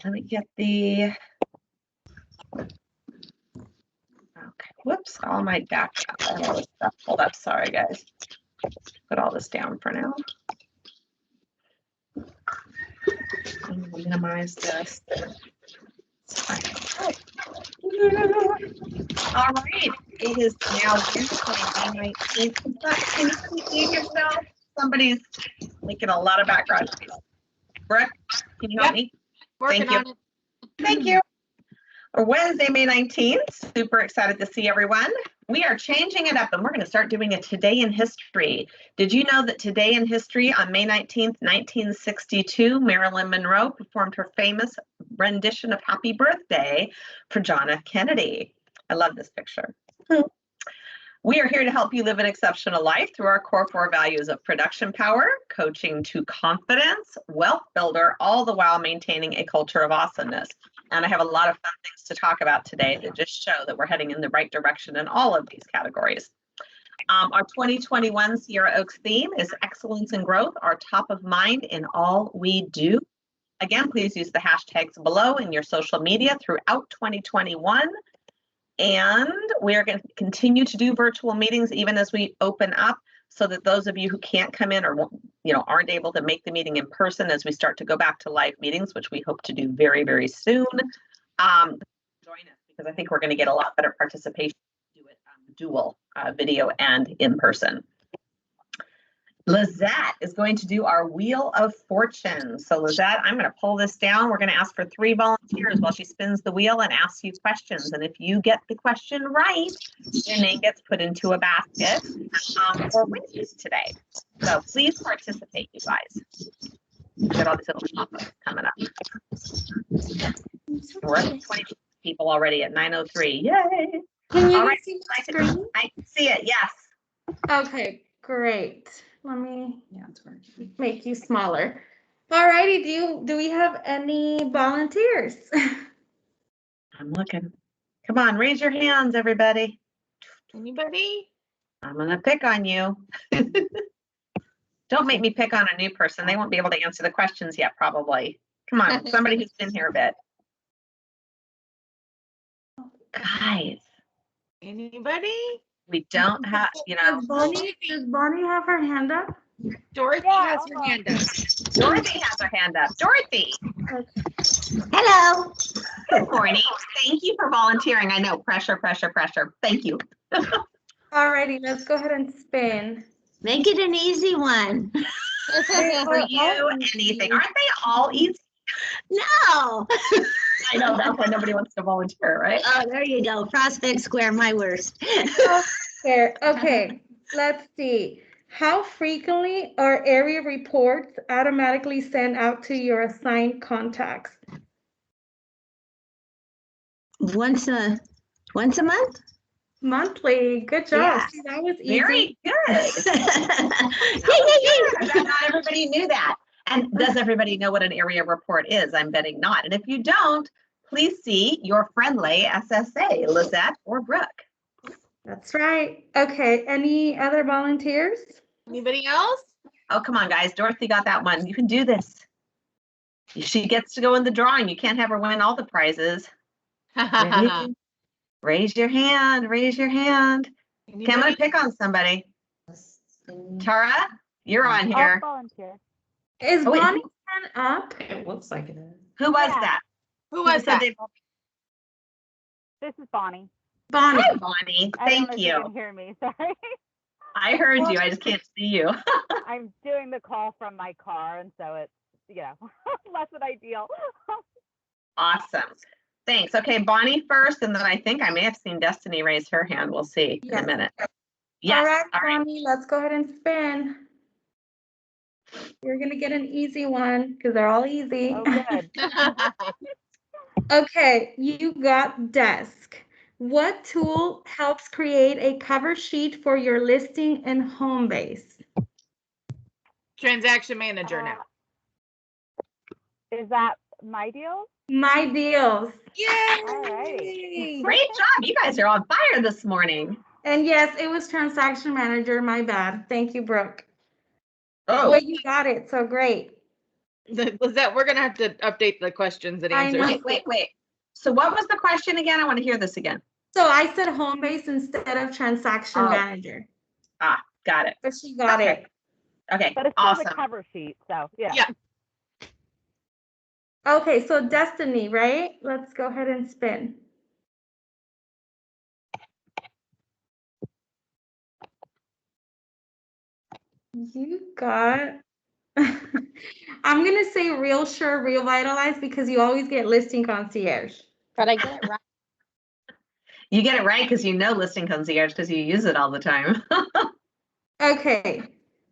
let me get the, okay, whoops, all my background, I have all this stuff pulled up, sorry guys. Put all this down for now. And we'll minimize this. All right, it is now Wednesday, May 19th. Can you see yourself? Somebody's making a lot of background noise. Brooke, can you help me? Working Thank you. on it. Thank you. Wednesday, May 19th. Super excited to see everyone. We are changing it up and we're going to start doing a Today in History. Did you know that Today in History on May 19th, 1962, Marilyn Monroe performed her famous rendition of Happy Birthday for John F. Kennedy? I love this picture. We are here to help you live an exceptional life through our core 4 values of production power, coaching to confidence, wealth builder, all the while maintaining a culture of awesomeness. And I have a lot of fun things to talk about today that just show that we're heading in the right direction in all of these categories. Our 2021 Sierra Oaks theme is excellence and growth are top of mind in all we do. Again, please use the hashtags below in your social media throughout 2021. And we're going to continue to do virtual meetings even as we open up, so that those of you who can't come in or aren't able to make the meeting in person as we start to go back to live meetings, which we hope to do very, very soon, join us, because I think we're going to get a lot better participation to do it dual video and in person. Lizette is going to do our Wheel of Fortune. So Lizette, I'm going to pull this down. We're going to ask for 3 volunteers while she spins the wheel and asks you questions. And if you get the question right, your name gets put into a basket for winners today. So please participate, you guys. Get all these little pop-ups coming up. We're at 20 people already at 9:03. Yay! Can you All right, see my screen? I can see it, yes. Okay, great. Let me make you smaller. All righty, do we have any volunteers? I'm looking. Come on, raise your hands, everybody. Anybody? I'm gonna pick on you. Don't make me pick on a new person. They won't be able to answer the questions yet, probably. Come on, somebody who's been here a bit. Guys, Anybody? we don't have, Does Bonnie have her hand up? Dorothy has her hand up. Dorothy has her hand up. Dorothy. Hello. Good morning. Thank you for volunteering. I know, pressure, pressure, pressure. Thank you. All righty, let's go ahead and spin. Make it an easy one. For you, anything. Aren't they all easy? No. I know, that's why nobody wants to volunteer, right? Oh, there you go. Prospect Square, my worst. There. Okay, let's see. How frequently are area reports automatically sent out to your assigned contacts? Once a month? Monthly. Good job. Yeah. See, that was easy. Very good. Yay. Not everybody knew that. And does everybody know what an area report is? I'm betting not. And if you don't, please see your friendly SSA, Lizette or Brooke. That's right. Okay, any other volunteers? Anybody else? Oh, come on, guys. Dorothy got that one. You can do this. She gets to go in the drawing. You can't have her win all the prizes. Ready? Raise your hand. Raise your hand. Okay, I'm going to pick on somebody. Tara, you're on here. I'll volunteer. Is Oh, wait. Bonnie's hand up? It looks like it is. Who was Yeah. that? Who was said that? they- This is Bonnie. Bonnie. Hi, Bonnie. I don't know Thank if you you. can hear me. Sorry. I heard you. I just can't see you. I'm doing the call from my car, and so it's less than ideal. Awesome. Thanks. Okay, Bonnie first, and then I think I may have seen Destiny raise her hand. We'll see in a minute. Yes. All right, All right. Bonnie, let's go ahead and spin. You're going to get an easy one because they're all easy. Oh, good. Okay, you got desk. What tool helps create a cover sheet for your listing in Homebase? Transaction manager now. Is that my deal? My deals. All right. Great job. You guys are on fire this morning. And yes, it was transaction manager. My bad. Thank you, Brooke. Oh, Well, you got it. So great. Lizette, we're gonna have to update the questions and I answers. know. Wait. So what was the question again? I want to hear this again. So I said home base instead of transaction Oh. manager, Got it. but she got Okay. it. Okay, But it's still awesome. the cover sheet, so yeah. Yeah. Okay, so Destiny, right? Let's go ahead and spin. You got, I'm gonna say Real Sure Revitalize because you always get listing concierge. But I get it right. You get it right because you know listing concierge because you use it all the time. Okay,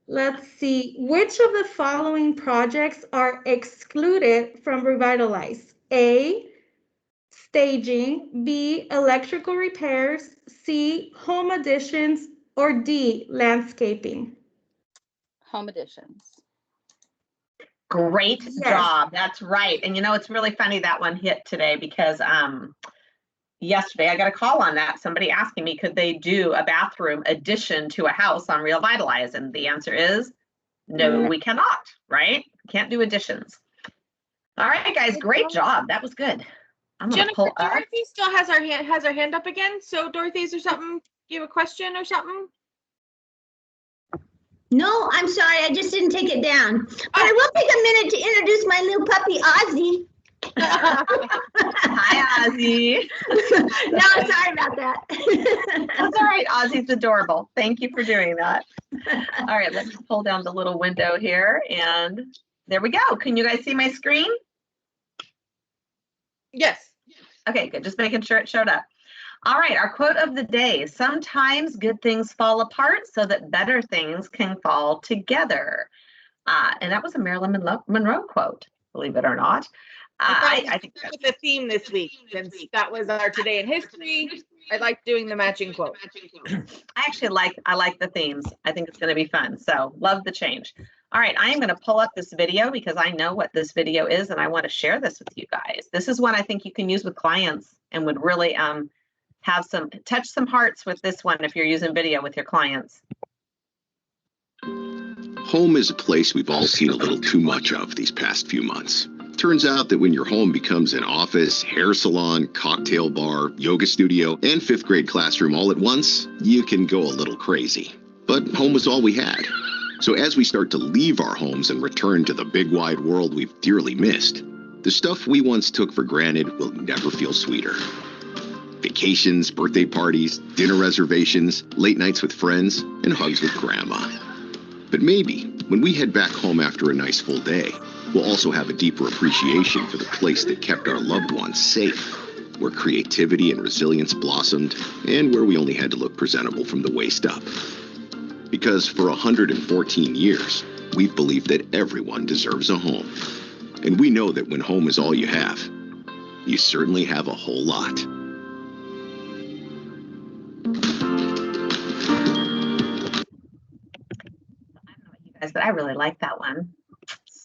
let's see. Which of the following projects are excluded from Revitalize? A, staging, B, electrical repairs, C, home additions, or D, landscaping? Home additions. Great Yes. job. That's right. And you know, it's really funny that one hit today because yesterday I got a call on that. Somebody asking me, could they do a bathroom addition to a house on Revitalize? And the answer is no, we cannot, right? Can't do additions. All right, guys, great job. That was good. I'm gonna Jennifer, pull up. Dorothy still has her hand up again. So Dorothy, is there something? You have a question or something? No, I'm sorry, I just didn't take it down. But I will take a minute to introduce my new puppy, Ozzy. Hi, Ozzy. No, sorry about that. That's all right. Ozzy's adorable. Thank you for doing that. All right, let me pull down the little window here and there we go. Can you guys see my screen? Yes. Okay, good. Just making sure it showed up. All right, our quote of the day. Sometimes good things fall apart so that better things can fall together. And that was a Marilyn Monroe quote, believe it or not. I think that was the theme this week. Since that was our Today in History, I like doing the matching quote. I like the themes. I think it's going to be fun. So love the change. All right, I am going to pull up this video because I know what this video is and I want to share this with you guys. This is one I think you can use with clients and would really touch some hearts with this one if you're using video with your clients. Home is a place we've all seen a little too much of these past few months. Turns out that when your home becomes an office, hair salon, cocktail bar, yoga studio, and fifth grade classroom all at once, you can go a little crazy. But home was all we had. So as we start to leave our homes and return to the big wide world we've dearly missed, the stuff we once took for granted will never feel sweeter. Vacations, birthday parties, dinner reservations, late nights with friends, and hugs with grandma. But maybe, when we head back home after a nice full day, we'll also have a deeper appreciation for the place that kept our loved ones safe, where creativity and resilience blossomed, and where we only had to look presentable from the waist up. Because for 114 years, we've believed that everyone deserves a home. And we know that when home is all you have, you certainly have a whole lot. Guys, but I really like that one.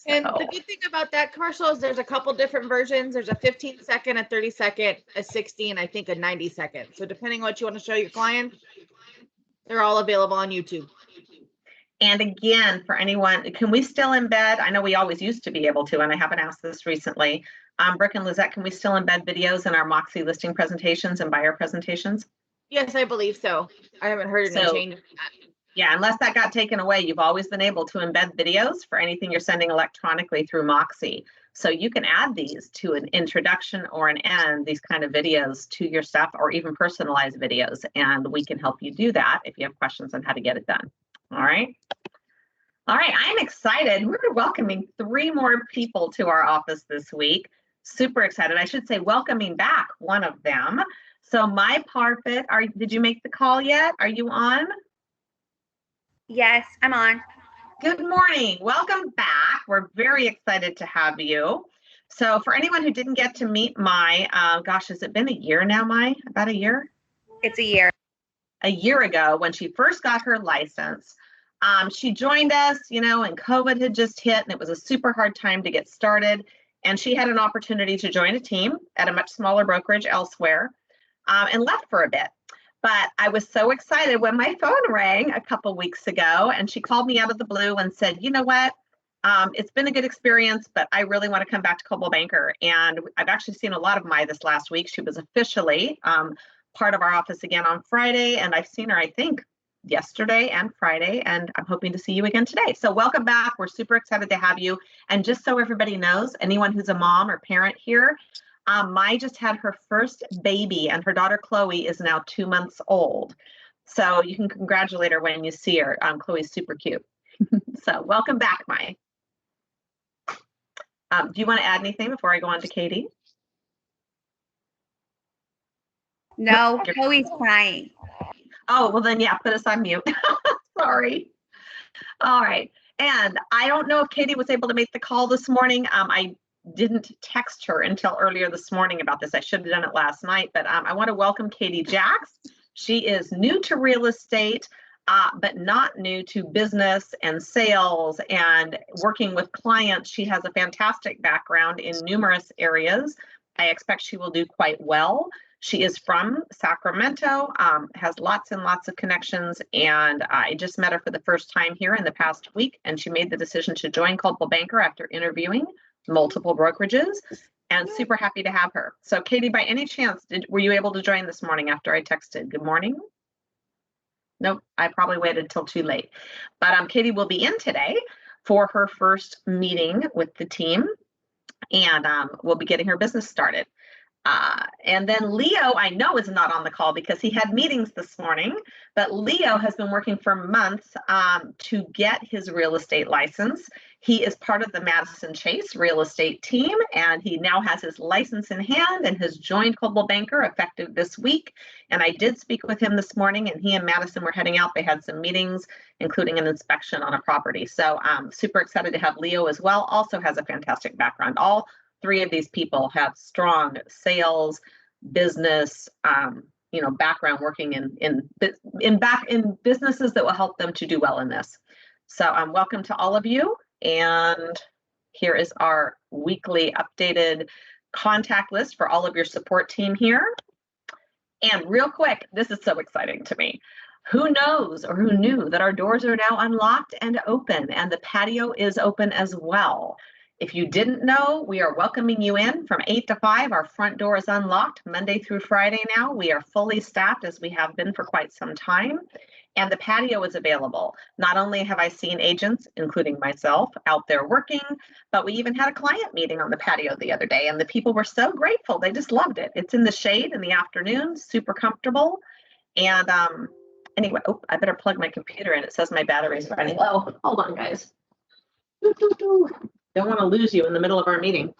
And So, the good thing about that commercial is there's a couple different versions. There's a 15-second, a 30-second, a 60, and I think a 90-second. So depending on what you want to show your client, they're all available on YouTube. and again, for anyone, can we still embed? I know we always used to be able to, and I haven't asked this recently. Brooke and Lizette, can we still embed videos in our Moxie listing presentations and buyer presentations? Yes, I believe so. I haven't heard any So- change. Yeah, unless that got taken away, you've always been able to embed videos for anything you're sending electronically through Moxie. So you can add these to an introduction or an end, these kind of videos to your stuff, or even personalized videos. And we can help you do that if you have questions on how to get it done. All right. All right, I'm excited. We're welcoming 3 more people to our office this week. Super excited. I should say welcoming back one of them. So my Parfit, did you make the call yet? Are you on? Yes, I'm on. Good morning. Welcome back. We're very excited to have you. So for anyone who didn't get to meet Mai, gosh, has it been a year now, Mai? About a year? It's a year. A year ago when she first got her license, she joined us, and COVID had just hit and it was a super hard time to get started. And she had an opportunity to join a team at a much smaller brokerage elsewhere and left for a bit. But I was so excited when my phone rang a couple weeks ago and she called me out of the blue and said, you know what? It's been a good experience, but I really want to come back to Coldwell Banker. And I've actually seen a lot of Mai this last week. She was officially part of our office again on Friday, and I've seen her, I think, yesterday and Friday, and I'm hoping to see you again today. So welcome back. We're super excited to have you. And just so everybody knows, anyone who's a mom or parent here, Mai just had her first baby, and her daughter Chloe is now 2 months old. So you can congratulate her when you see her. Chloe's super cute. So welcome back, Mai. Do you want to add anything before I go on to Katie? No, Chloe's crying. Oh, well then, yeah, put us on mute. Sorry. All right. And I don't know if Katie was able to make the call this morning. I didn't text her until earlier this morning about this. I should have done it last night, but I want to welcome Katie Jacks. She is new to real estate, but not new to business and sales and working with clients. She has a fantastic background in numerous areas. I expect she will do quite well. She is from Sacramento, has lots and lots of connections, and I just met her for the first time here in the past week, and she made the decision to join Coldwell Banker after interviewing multiple brokerages, and super happy to have her. So Katie, by any chance, were you able to join this morning after I texted? Good morning. Nope, I probably waited till too late. But Katie will be in today for her first meeting with the team, and we'll be getting her business started. And then Leo, I know, is not on the call because he had meetings this morning, but Leo has been working for months to get his real estate license. He is part of the Madison Chase real estate team, and he now has his license in hand and has joined Coldwell Banker effective this week. And I did speak with him this morning, and he and Madison were heading out. They had some meetings, including an inspection on a property. So I'm super excited to have Leo as well. Also has a fantastic background. All three of these people have strong sales, business, background working in businesses that will help them to do well in this. So welcome to all of you. And here is our weekly updated contact list for all of your support team here. And real quick, this is so exciting to me. Who knows or who knew that our doors are now unlocked and open, and the patio is open as well. If you didn't know, we are welcoming you in from 8 to 5. Our front door is unlocked Monday through Friday now. We are fully staffed, as we have been for quite some time. And the patio is available. Not only have I seen agents, including myself, out there working, but we even had a client meeting on the patio the other day, and the people were so grateful. They just loved it. It's in the shade in the afternoon, super comfortable. And anyway, I better plug my computer in. It says my battery's running low. Hold on, guys. Don't want to lose you in the middle of our meeting.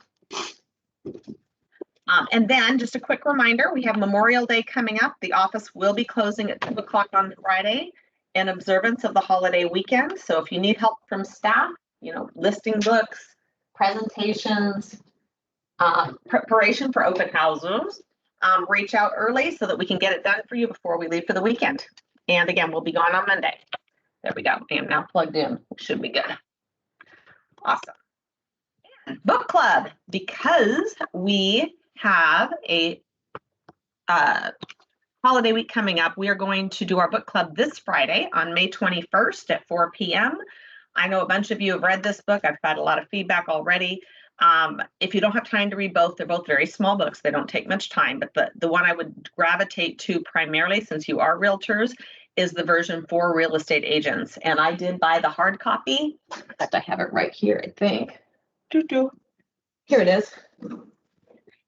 And then just a quick reminder, we have Memorial Day coming up. The office will be closing at 2 o'clock on Friday in observance of the holiday weekend. So if you need help from staff, listing books, presentations, preparation for open houses, reach out early so that we can get it done for you before we leave for the weekend. And again, we'll be gone on Monday. There we go. I am now plugged in. Should be good. Awesome. Book club, because we have a holiday week coming up, we are going to do our book club this Friday on May 21st at 4 p.m. I know a bunch of you have read this book. I've had a lot of feedback already. If you don't have time to read both, they're both very small books. They don't take much time, but the one I would gravitate to primarily, since you are realtors, is the version for real estate agents. And I did buy the hard copy. In fact, I have it right here, I think. Here it is.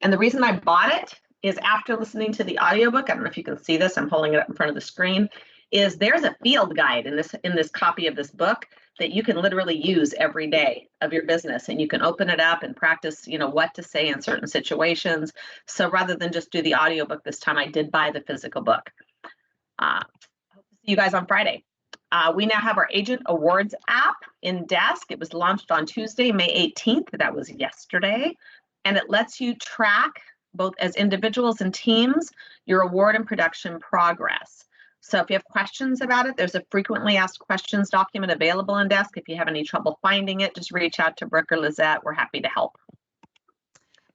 And the reason I bought it is after listening to the audiobook, I don't know if you can see this, I'm holding it up in front of the screen, is there's a field guide in this copy of this book that you can literally use every day of your business, and you can open it up and practice, what to say in certain situations. So rather than just do the audiobook this time, I did buy the physical book. Hope to see you guys on Friday. We now have our Agent Awards app in Desk. It was launched on Tuesday, May 18th. That was yesterday. And it lets you track, both as individuals and teams, your award and production progress. So if you have questions about it, there's a frequently asked questions document available in Desk. If you have any trouble finding it, just reach out to Brooke or Lizette. We're happy to help.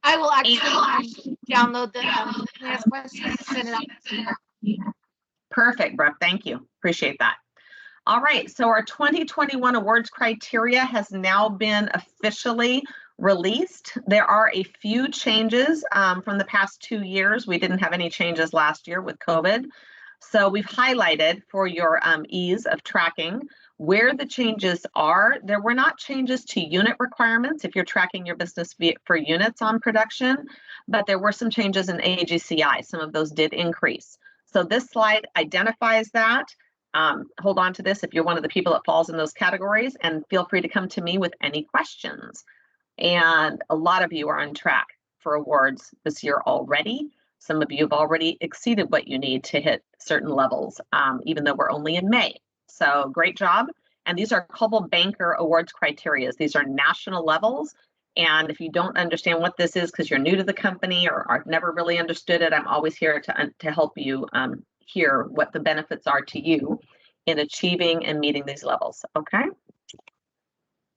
I will actually download the ask questions and send it out. Perfect, Brooke. Thank you. Appreciate that. All right, so our 2021 awards criteria has now been officially released. There are a few changes from the past 2 years. We didn't have any changes last year with COVID. So we've highlighted for your ease of tracking where the changes are. There were not changes to unit requirements if you're tracking your business for units on production, but there were some changes in AGCI. Some of those did increase. So this slide identifies that. Hold on to this if you're one of the people that falls in those categories, and feel free to come to me with any questions. And a lot of you are on track for awards this year already. Some of you have already exceeded what you need to hit certain levels, even though we're only in May. So great job. And these are Coldwell Banker awards criteria. These are national levels. And if you don't understand what this is because you're new to the company or I've never really understood it, I'm always here to help you hear what the benefits are to you in achieving and meeting these levels, okay?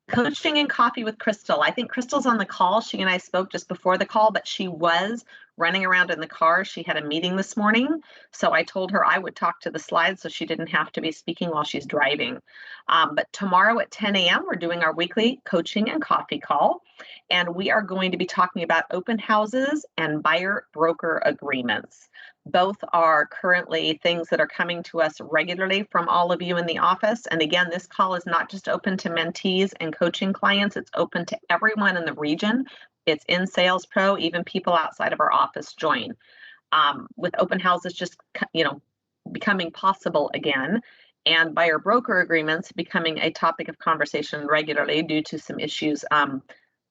Coaching and Coffee with Crystal. I think Crystal's on the call. She and I spoke just before the call, but she was running around in the car. She had a meeting this morning, so I told her I would talk to the slides so she didn't have to be speaking while she's driving. But tomorrow at 10 a.m., we're doing our weekly coaching and coffee call, and we are going to be talking about open houses and buyer-broker agreements. Both are currently things that are coming to us regularly from all of you in the office. And again, this call is not just open to mentees and coaching clients, it's open to everyone in the region. It's in Sales Pro, even people outside of our office join. With open houses just, becoming possible again, and buyer broker agreements becoming a topic of conversation regularly due to some issues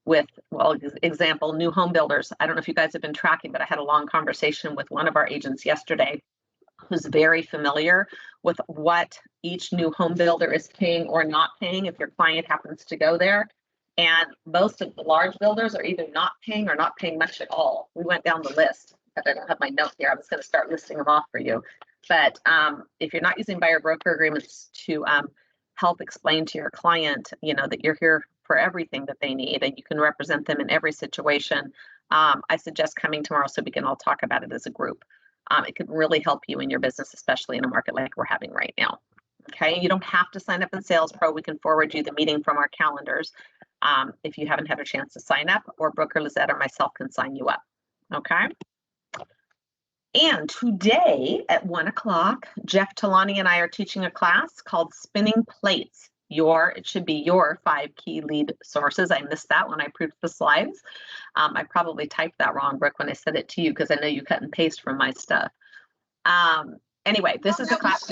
with, well, example, new home builders. I don't know if you guys have been tracking, but I had a long conversation with one of our agents yesterday who's very familiar with what each new home builder is paying or not paying if your client happens to go there. And most of the large builders are either not paying or not paying much at all. We went down the list. I don't have my note here. I was going to start listing them off for you. But if you're not using buyer broker agreements to help explain to your client, that you're here for everything that they need and you can represent them in every situation, I suggest coming tomorrow so we can all talk about it as a group. It could really help you in your business, especially in a market like we're having right now. Okay, you don't have to sign up in Sales Pro. We can forward you the meeting from our calendars if you haven't had a chance to sign up, or Brooker, Lizette, or myself can sign you up. Okay. And today at 1 o'clock, Jeff Talani and I are teaching a class called Spinning Plates. It should be your 5 key lead sources. I missed that when I proofed the slides. I probably typed that wrong, Brooke, when I said it to you, because I know you cut and paste from my stuff. Anyway, this is a class.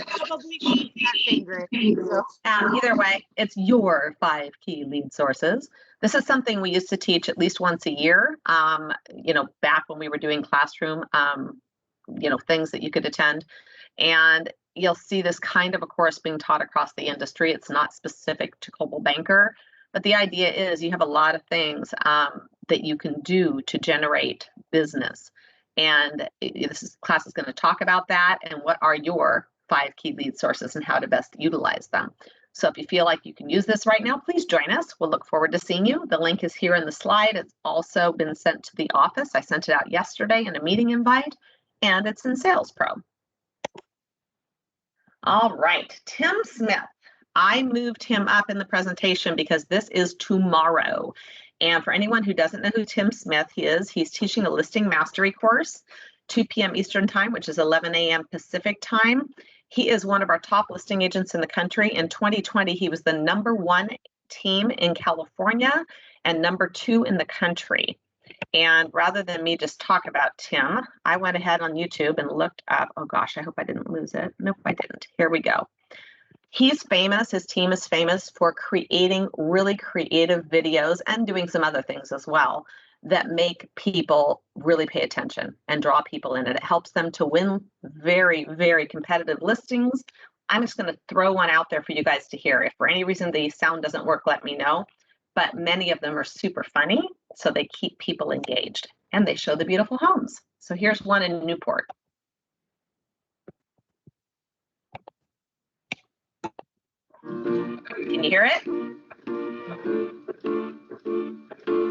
Either way, it's your 5 key lead sources. This is something we used to teach at least once a year, back when we were doing classroom, things that you could attend. And you'll see this kind of a course being taught across the industry. It's not specific to Coldwell Banker, but the idea is you have a lot of things that you can do to generate business. And this class is going to talk about that and what are your 5 key lead sources and how to best utilize them. So if you feel like you can use this right now, please join us. We'll look forward to seeing you. The link is here in the slide. It's also been sent to the office. I sent it out yesterday in a meeting invite, and it's in Sales Pro. All right, Tim Smith. I moved him up in the presentation because this is tomorrow. And for anyone who doesn't know who Tim Smith is, he's teaching a listing mastery course, 2 p.m. Eastern time, which is 11 a.m. Pacific time. He is one of our top listing agents in the country. In 2020, he was the #1 team in California and #2 in the country. And rather than me just talk about Tim, I went ahead on YouTube and looked up, oh gosh, I hope I didn't lose it. Nope, I didn't. Here we go. He's famous, his team is famous for creating really creative videos and doing some other things as well that make people really pay attention and draw people in. And it helps them to win very, very competitive listings. I'm just going to throw one out there for you guys to hear. If for any reason the sound doesn't work, let me know. But many of them are super funny, so they keep people engaged and they show the beautiful homes. So here's one in Newport. Can you hear it?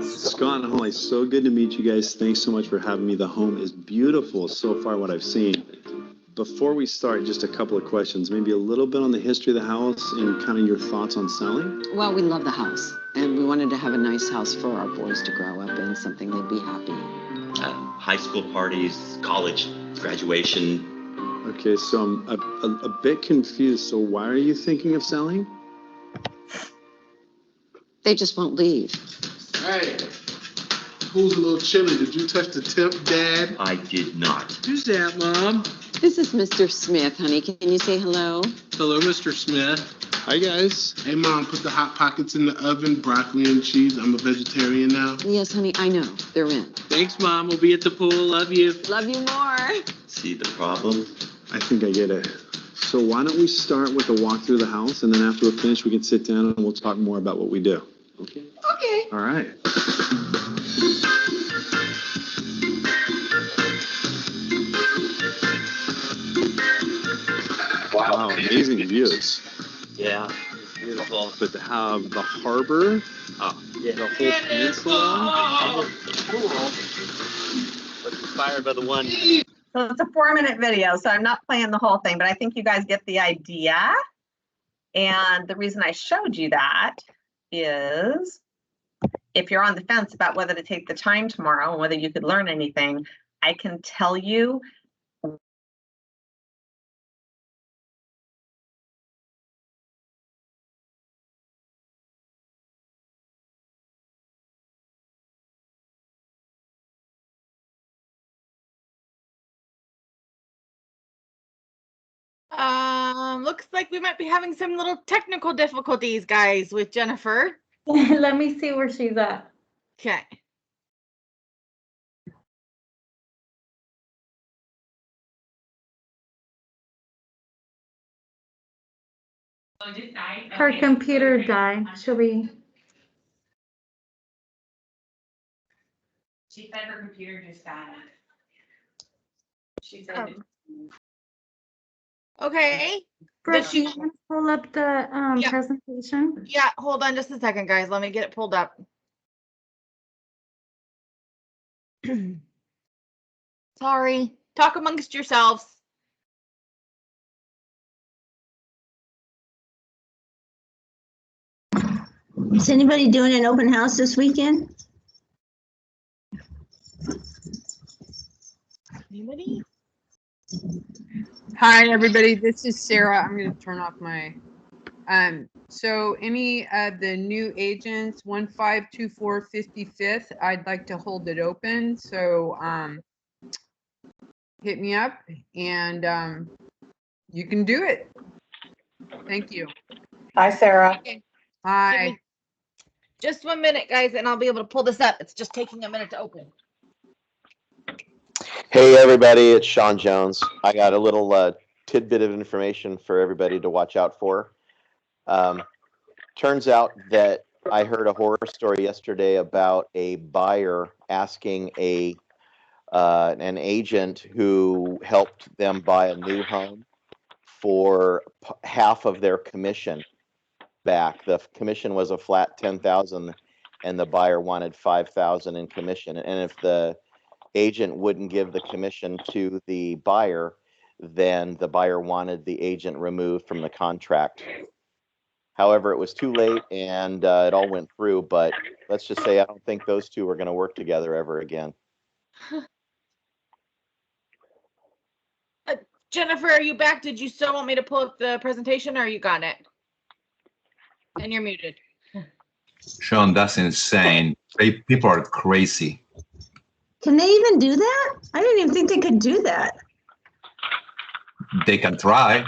Scott and Holly, so good to meet you guys. Thanks so much for having me. The home is beautiful so far, what I've seen. before we start, just a couple of questions. Maybe a little bit on the history of the house and kind of your thoughts on selling. Well, we love the house, and we wanted to have a nice house for our boys to grow up in, something they'd be happy in. High school parties, college graduation. Okay, so I'm a bit confused. So why are you thinking of selling? They just won't leave. Hey, pool's a little chilly. Did you touch the tip, Dad? I did not. Who's that, Mom? This is Mr. Smith, honey. Can you say hello? Hello, Mr. Smith. Hi, guys. Hey, Mom, put the Hot Pockets in the oven, broccoli and cheese. I'm a vegetarian now. Yes, honey, I know. They're in. Thanks, Mom. We'll be at the pool. Love you. Love you more. See the problem? I think I get it. So why don't we start with a walk through the house, and then after we're finished, we can sit down and we'll talk more about what we do. Okay? Okay. All right. Wow, amazing views. Yeah, beautiful. But to have the harbor, Yeah. the whole peninsula. Was inspired by the one. So it's a 4-minute video, so I'm not playing the whole thing, but I think you guys get the idea. And the reason I showed you that is if you're on the fence about whether to take the time tomorrow and whether you could learn anything, I can tell you Looks like we might be having some little technical difficulties, guys, with Jennifer. Let me see where she's at. Okay. Her computer died. She'll be. She said her computer just died. She said. Okay. Brooke, do you want to pull up the Yeah. presentation? Yeah, hold on just a second, guys. Let me get it pulled up. Sorry. Talk amongst yourselves. Is anybody doing an open house this weekend? Anybody? Hi, everybody. This is Sarah. I'm going to turn off my. So any of the new agents, 1524 55th, I'd like to hold it open. So hit me up and you can do it. Thank you. Hi, Sarah. Okay. Hi. Just 1 minute, guys, and I'll be able to pull this up. It's just taking a minute to open. Hey everybody, it's Sean Jones. I got a little tidbit of information for everybody to watch out for. Turns out that I heard a horror story yesterday about a buyer asking an agent who helped them buy a new home for half of their commission back. The commission was a flat $10,000 and the buyer wanted $5,000 in commission. And if the agent wouldn't give the commission to the buyer, then the buyer wanted the agent removed from the contract. However, it was too late and it all went through, but let's just say I don't think those two are going to work together ever again. Jennifer, are you back? Did you still want me to pull up the presentation or you got it? And you're muted. Sean, that's insane. People are crazy. Can they even do that? I didn't even think they could do that. They can try.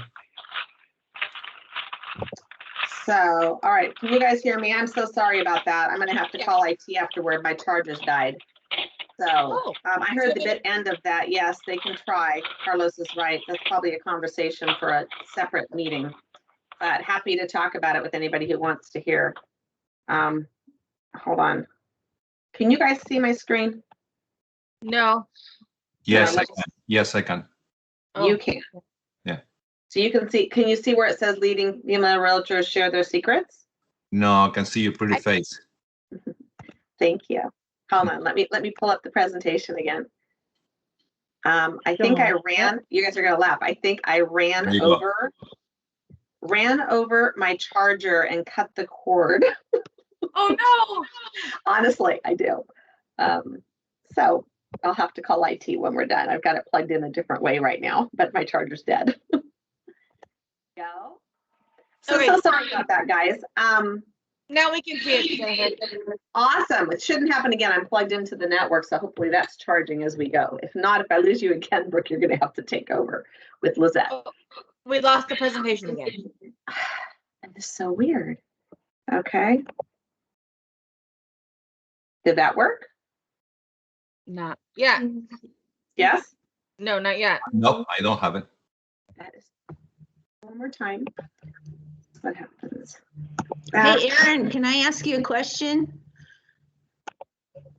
So, all right, can you guys hear me? I'm so sorry about that. I'm gonna have to call IT afterward. My charger's died. So, I heard the bit end of that. Yes, they can try. Carlos is right. That's probably a conversation for a separate meeting. But happy to talk about it with anybody who wants to hear. Hold on. Can you guys see my screen? No. Yes, I can. Yes, I can. You can. Yeah. So you can see, can you see where it says leading female realtors share their secrets? No, I can see your pretty face. Thank you. Hold on, let me pull up the presentation again. I think I ran, you guys are gonna laugh. I think I ran There you go. over my charger and cut the cord. Oh no. Honestly, I do. So I'll have to call IT when we're done. I've got it plugged in a different way right now, but my charger's dead. Go. So, Okay. so sorry about that, guys. Now we can see it. Awesome. It shouldn't happen again. I'm plugged into the network, so hopefully that's charging as we go. If not, if I lose you again, Brooke, you're going to have to take over with Lizette. Oh, we lost the presentation again. And this is so weird. Okay. Did that work? Not yet. Yes? No, not yet. Nope, I don't have it. That is one more time. What happens? Hey, Aaron, can I ask you a question?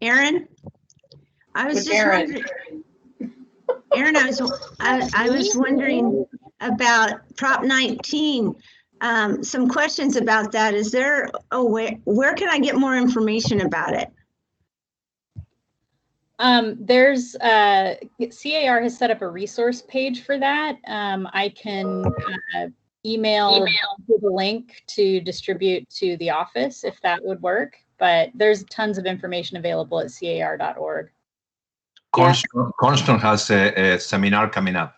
Aaron? I was just wondering, Aaron, I was wondering about Prop 19. Some questions about that. Is there a way, where can I get more information about it? There's CAR has set up a resource page for that. I can email the link to distribute to the office if that would work, but there's tons of information available at car.org. Constant has a seminar coming up.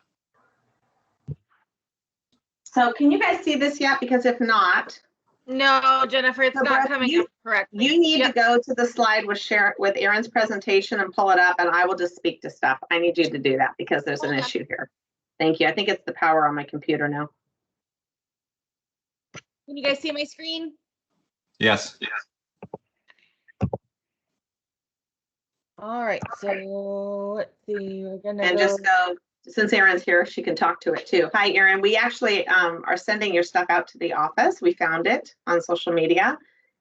So can you guys see this yet? Because if not, no, Jennifer, it's not coming up correctly. You need to go to the slide with Aaron's presentation and pull it up, and I will just speak to stuff. I need you to do that because there's an issue here. Thank you. I think it's the power on my computer now. Can you guys see my screen? Yes. All right, so let's see. We're gonna and just go, since Erin's here, she can talk to it too. Hi, Erin. We actually are sending your stuff out to the office. We found it on social media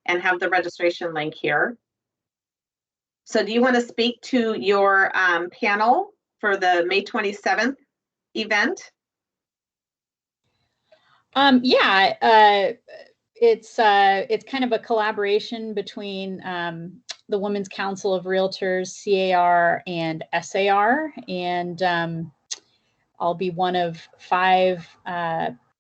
and have the registration link here. So do you want to speak to your panel for the May 27th event? Yeah, it's kind of a collaboration between the Women's Council of Realtors, CAR, and SAR, and I'll be one of 5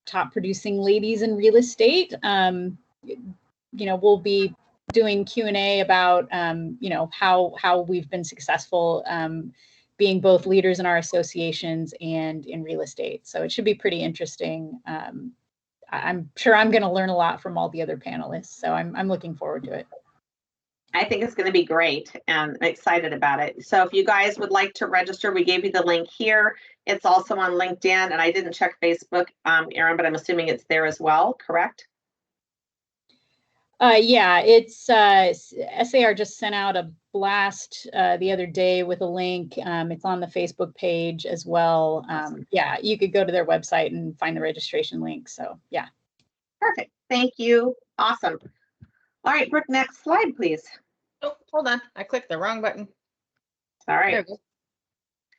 top producing ladies in real estate. You know, we'll be doing Q&A about you know, how we've been successful being both leaders in our associations and in real estate. So it should be pretty interesting. I'm sure I'm going to learn a lot from all the other panelists, so I'm looking forward to it. I think it's going to be great, and I'm excited about it. So if you guys would like to register, we gave you the link here. It's also on LinkedIn, and I didn't check Facebook, Erin, but I'm assuming it's there as well, correct? Yeah, it's SAR just sent out a blast the other day with a link. It's on the Facebook page as well. Yeah, you could go to their website and find the registration link. So yeah. Perfect. Thank you. Awesome. All right, Brooke, next slide, please. Oh, hold on. I clicked the wrong button. All right. There we go.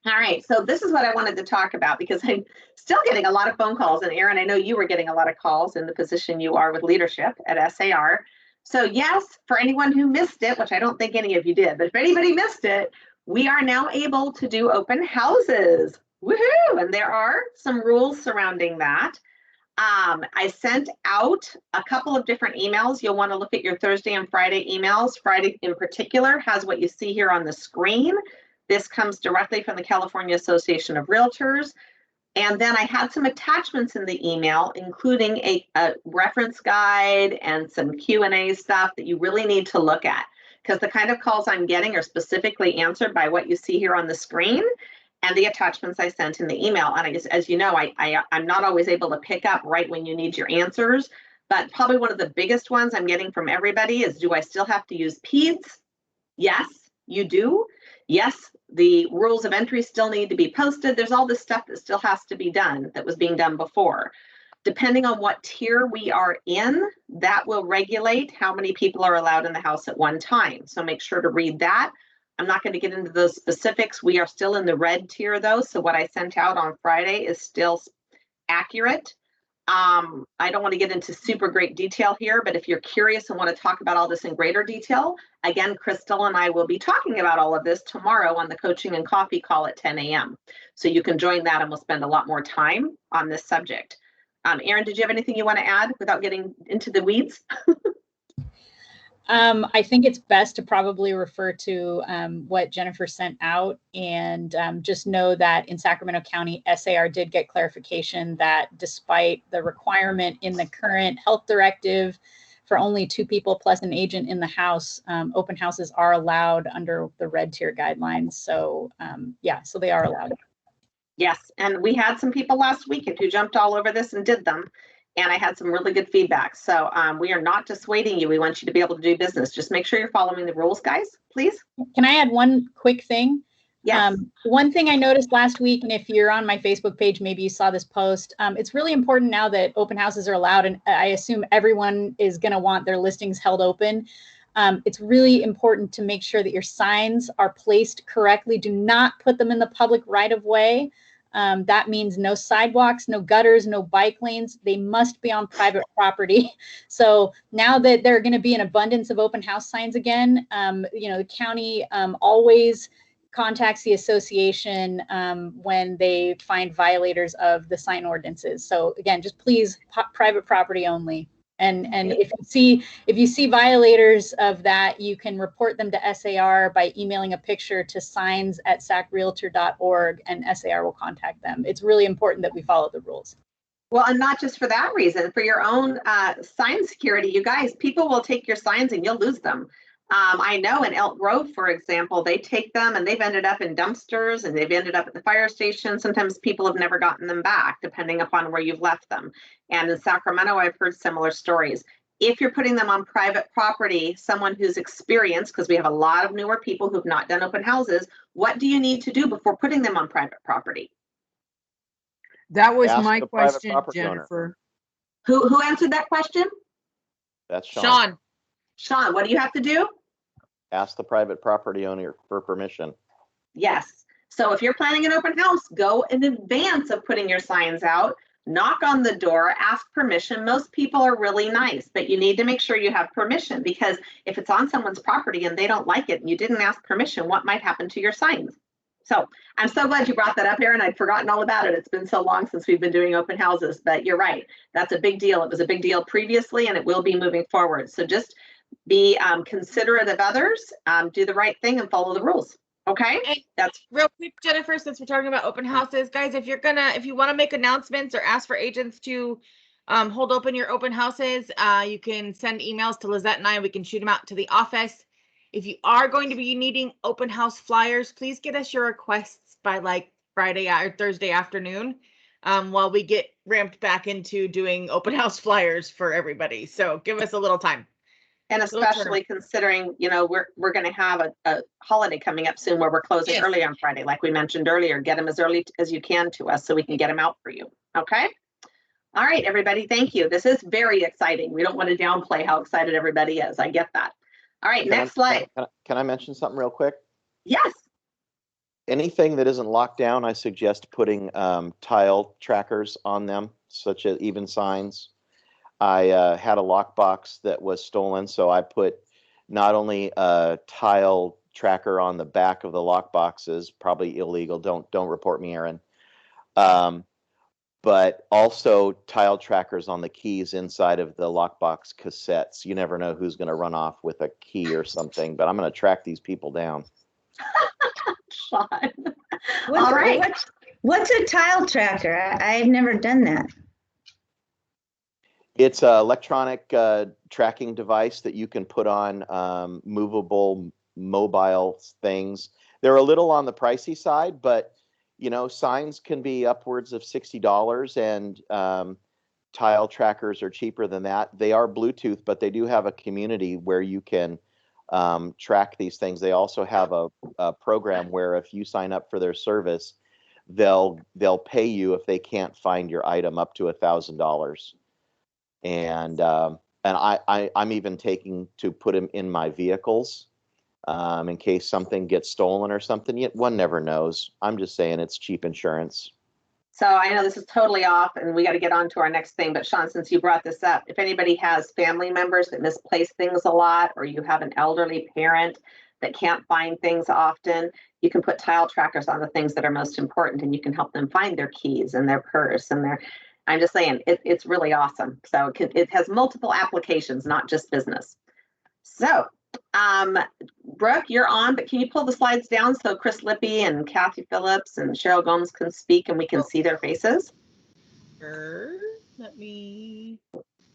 All right, so this is what I wanted to talk about because I'm still getting a lot of phone calls. And Erin, I know you were getting a lot of calls in the position you are with leadership at SAR. So yes, for anyone who missed it, which I don't think any of you did, but if anybody missed it, we are now able to do open houses. Woohoo! And there are some rules surrounding that. I sent out a couple of different emails. You'll want to look at your Thursday and Friday emails. Friday in particular has what you see here on the screen. This comes directly from the California Association of Realtors. And then I had some attachments in the email, including a reference guide and some Q&A stuff that you really need to look at, because the kind of calls I'm getting are specifically answered by what you see here on the screen and the attachments I sent in the email. And I just, as you know, I'm not always able to pick up right when you need your answers, but probably one of the biggest ones I'm getting from everybody is, do I still have to use PEDS? Yes, you do. Yes, the rules of entry still need to be posted. There's all this stuff that still has to be done that was being done before. Depending on what tier we are in, that will regulate how many people are allowed in the house at one time. So make sure to read that. I'm not going to get into those specifics. We are still in the red tier though. So what I sent out on Friday is still accurate. I don't want to get into super great detail here, but if you're curious and want to talk about all this in greater detail, again, Crystal and I will be talking about all of this tomorrow on the Coaching and Coffee call at 10 a.m. So you can join that and we'll spend a lot more time on this subject. Erin, did you have anything you want to add without getting into the weeds? I think it's best to probably refer to what Jennifer sent out, and just know that in Sacramento County, SAR did get clarification that despite the requirement in the current health directive for only 2 people plus an agent in the house, open houses are allowed under the red tier guidelines. So yeah, so they are allowed. Yes, and we had some people last weekend who jumped all over this and did them. And I had some really good feedback. So we are not dissuading you. We want you to be able to do business. Just make sure you're following the rules, guys, please. Can I add one quick thing? Yes. One thing I noticed last week, and if you're on my Facebook page, maybe you saw this post. It's really important now that open houses are allowed, and I assume everyone is going to want their listings held open. It's really important to make sure that your signs are placed correctly. Do not put them in the public right of way. That means no sidewalks, no gutters, no bike lanes. They must be on private property. So now that there are going to be an abundance of open house signs again, you know, the county always contacts the association when they find violators of the sign ordinances. So again, just please private property only. And if you see violators of that, you can report them to SAR by emailing a picture to signs@sacrealtor.org, and SAR will contact them. It's really important that we follow the rules. Well, and not just for that reason, for your own sign security, you guys, people will take your signs and you'll lose them. I know in Elk Grove, for example, they take them and they've ended up in dumpsters and they've ended up at the fire station. Sometimes people have never gotten them back, depending upon where you've left them. And in Sacramento, I've heard similar stories. If you're putting them on private property, someone who's experienced, because we have a lot of newer people who've not done open houses, what do you need to do before putting them on private property? That was Ask my the private question, property owner. Jennifer. Who answered that question? That's Sean. Sean. Sean, what do you have to do? Ask the private property owner for permission. Yes. So if you're planning an open house, go in advance of putting your signs out, knock on the door, ask permission. Most people are really nice, but you need to make sure you have permission, because if it's on someone's property and they don't like it and you didn't ask permission, what might happen to your signs? So I'm so glad you brought that up, Erin. I'd forgotten all about it. It's been so long since we've been doing open houses, but you're right. That's a big deal. It was a big deal previously and it will be moving forward. So just be considerate of others, do the right thing and follow the rules. Okay. And that's real quick, Jennifer, since we're talking about open houses, guys, if you want to make announcements or ask for agents to hold open your open houses, you can send emails to Lizette and I, and we can shoot them out to the office. If you are going to be needing open house flyers, please get us your requests by like Friday or Thursday afternoon, while we get ramped back into doing open house flyers for everybody. So give us a little time. And especially considering, you know, we're going to have a holiday coming up soon where we're closing early on Friday, like we mentioned earlier. Get them as early as you can to us so we can get them out for you. Okay. All right, everybody. Thank you. This is very exciting. We don't want to downplay how excited everybody is. I get that. All right, next slide. Can I mention something real quick? Yes. Anything that isn't locked down, I suggest putting tile trackers on them, such as even signs. I had a lockbox that was stolen, so I put not only a tile tracker on the back of the lockboxes, probably illegal. Don't report me, Erin. But also tile trackers on the keys inside of the lockbox cassettes. You never know who's going to run off with a key or something, but I'm going to track these people down. Sean. All right. What's a tile tracker? I've never done that. It's an electronic tracking device that you can put on movable mobile things. They're a little on the pricey side, but you know, signs can be upwards of $60, and tile trackers are cheaper than that. They are Bluetooth, but they do have a community where you can track these things. They also have a program where if you sign up for their service, they'll pay you if they can't find your item up to $1,000. And I'm even taking to put them in my vehicles in case something gets stolen or something. Yet one never knows. I'm just saying it's cheap insurance. So I know this is totally off and we got to get on to our next thing, but Sean, since you brought this up, if anybody has family members that misplace things a lot, or you have an elderly parent that can't find things often, you can put tile trackers on the things that are most important, and you can help them find their keys and their purse and their, I'm just saying, it's really awesome. So it has multiple applications, not just business. So Brooke, you're on, but can you pull the slides down so Chris Lippy and Kathy Phillips and Cheryl Gomes can speak and we can see their faces? Sure. Let me.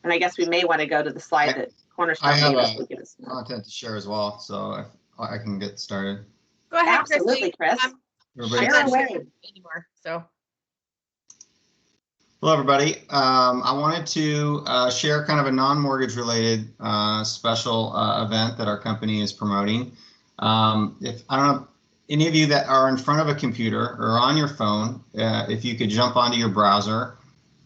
And I guess we may want to go to the slide that Cornerstone I have gave us. We'll give us content to share as well, so I can get started. Go ahead, Absolutely, Chris. Everybody- Share away. Anymore, so. Hello, everybody. I wanted to share kind of a non-mortgage related special event that our company is promoting. If I don't know, any of you that are in front of a computer or on your phone, if you could jump onto your browser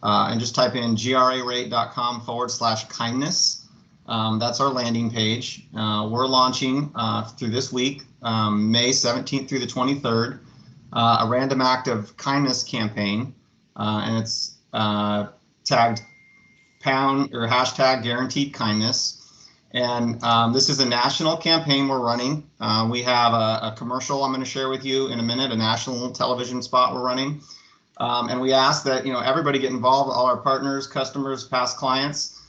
and just type in grarate.com/kindness. That's our landing page. We're launching through this week, May 17th through the 23rd, a random act of kindness campaign, and it's tagged hashtag guaranteed kindness. And this is a national campaign we're running. We have a commercial I'm going to share with you in a minute, a national television spot we're running. And we ask that everybody get involved, all our partners, customers, past clients.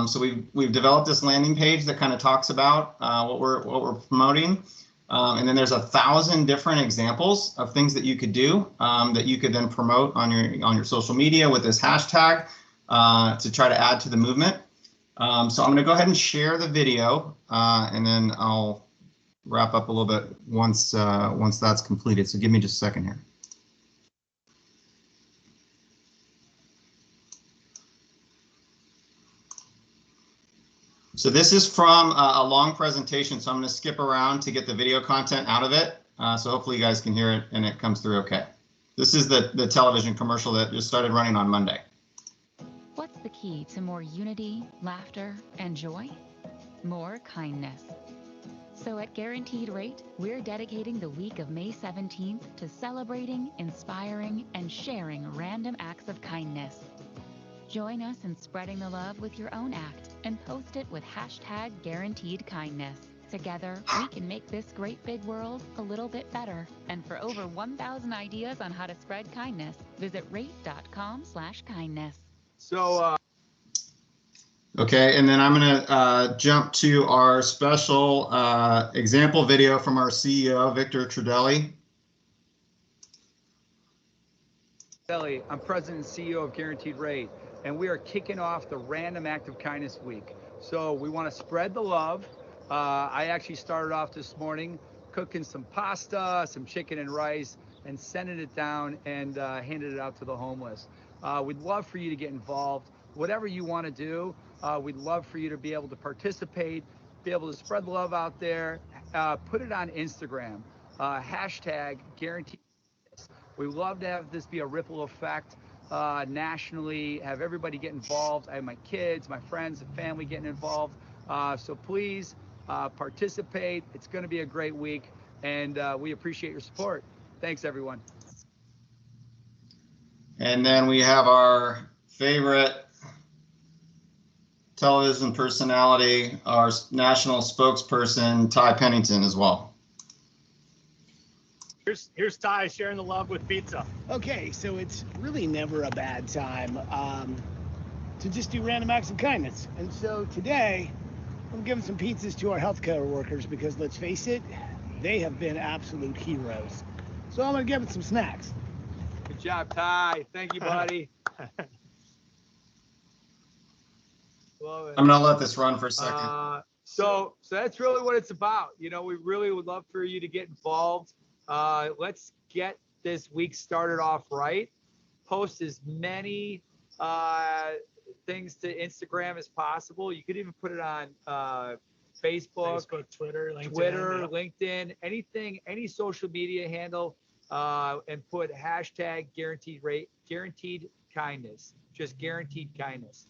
So we've developed this landing page that kind of talks about what we're promoting. And then there's 1,000 different examples of things that you could do that you could then promote on your social media with this hashtag to try to add to the movement. So I'm going to go ahead and share the video, and then I'll wrap up a little bit once that's completed. So give me just a second here. So this is from a long presentation, so I'm going to skip around to get the video content out of it. So hopefully you guys can hear it and it comes through okay. This is the television commercial that just started running on Monday. What's the key to more unity, laughter, and joy? More kindness. So at Guaranteed Rate, we're dedicating the week of May 17th to celebrating, inspiring, and sharing random acts of kindness. Join us in spreading the love with your own act and post it with hashtag guaranteed kindness. Together, we can make this great big world a little bit better. And for over 1,000 ideas on how to spread kindness, visit rate.com/kindness. So, okay, and then I'm going to jump to our special example video from our CEO, Victor Trudelli. I'm President and CEO of Guaranteed Rate, and we are kicking off the Random Act of Kindness Week. So we want to spread the love. I actually started off this morning cooking some pasta, some chicken and rice, and sending it down and handed it out to the homeless. We'd love for you to get involved. Whatever you want to do, we'd love for you to be able to participate, be able to spread the love out there, put it on Instagram, hashtag Guaranteed. We love to have this be a ripple effect nationally, have everybody get involved. I have my kids, my friends, and family getting involved. So please participate. It's going to be a great week, and we appreciate your support. Thanks, everyone. And then we have our favorite television personality, our national spokesperson, Ty Pennington, as well. Here's Ty sharing the love with pizza. Okay, so it's really never a bad time to just do random acts of kindness. And so today, I'm giving some pizzas to our healthcare workers because let's face it, they have been absolute heroes. So I'm gonna give them some snacks. Good job, Ty. Thank you, buddy. Love it. I'm gonna let this run for a second. So that's really what it's about. We really would love for you to get involved. Let's get this week started off right. Post as many things to Instagram as possible. You could even put it on Facebook, Twitter, LinkedIn, anything, any social media handle, and put hashtag guaranteed kindness, just guaranteed kindness.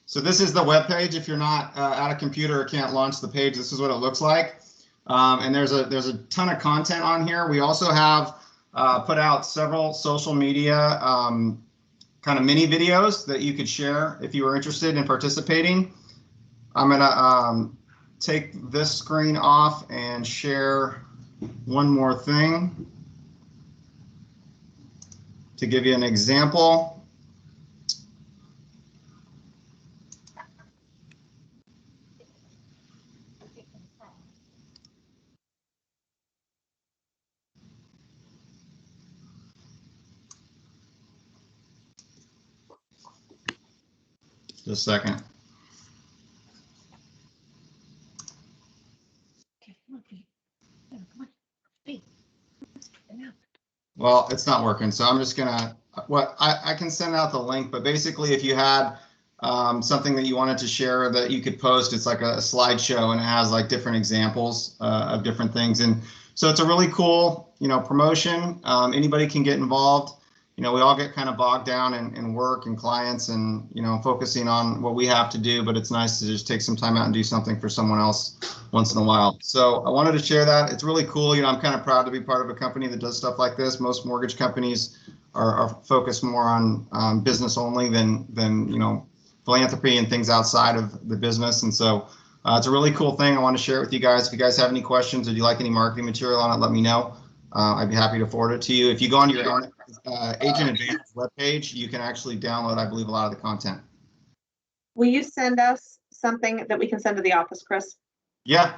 So this is the web page. If you're not at a computer or can't launch the page, this is what it looks like. And there's a ton of content on here. We also have put out several social media kind of mini videos that you could share if you were interested in participating. I'm gonna take this screen off and share one more thing to give you an example. Just a second. Well, it's not working, so I'm just gonna, I can send out the link, but basically if you had something that you wanted to share that you could post, it's like a slideshow and it has like different examples of different things. And so it's a really cool, promotion. Anybody can get involved. We all get kind of bogged down in work and clients and, focusing on what we have to do, but it's nice to just take some time out and do something for someone else once in a while. So I wanted to share that. It's really cool. I'm kind of proud to be part of a company that does stuff like this. Most mortgage companies are focused more on business only than philanthropy and things outside of the business. And so it's a really cool thing. I want to share it with you guys. If you guys have any questions or do you like any marketing material on it, let me know. I'd be happy to forward it to you. If you go onto your Agent Advantage webpage, you can actually download, I believe, a lot of the content. Will you send us something that we can send to the office, Chris? Yeah.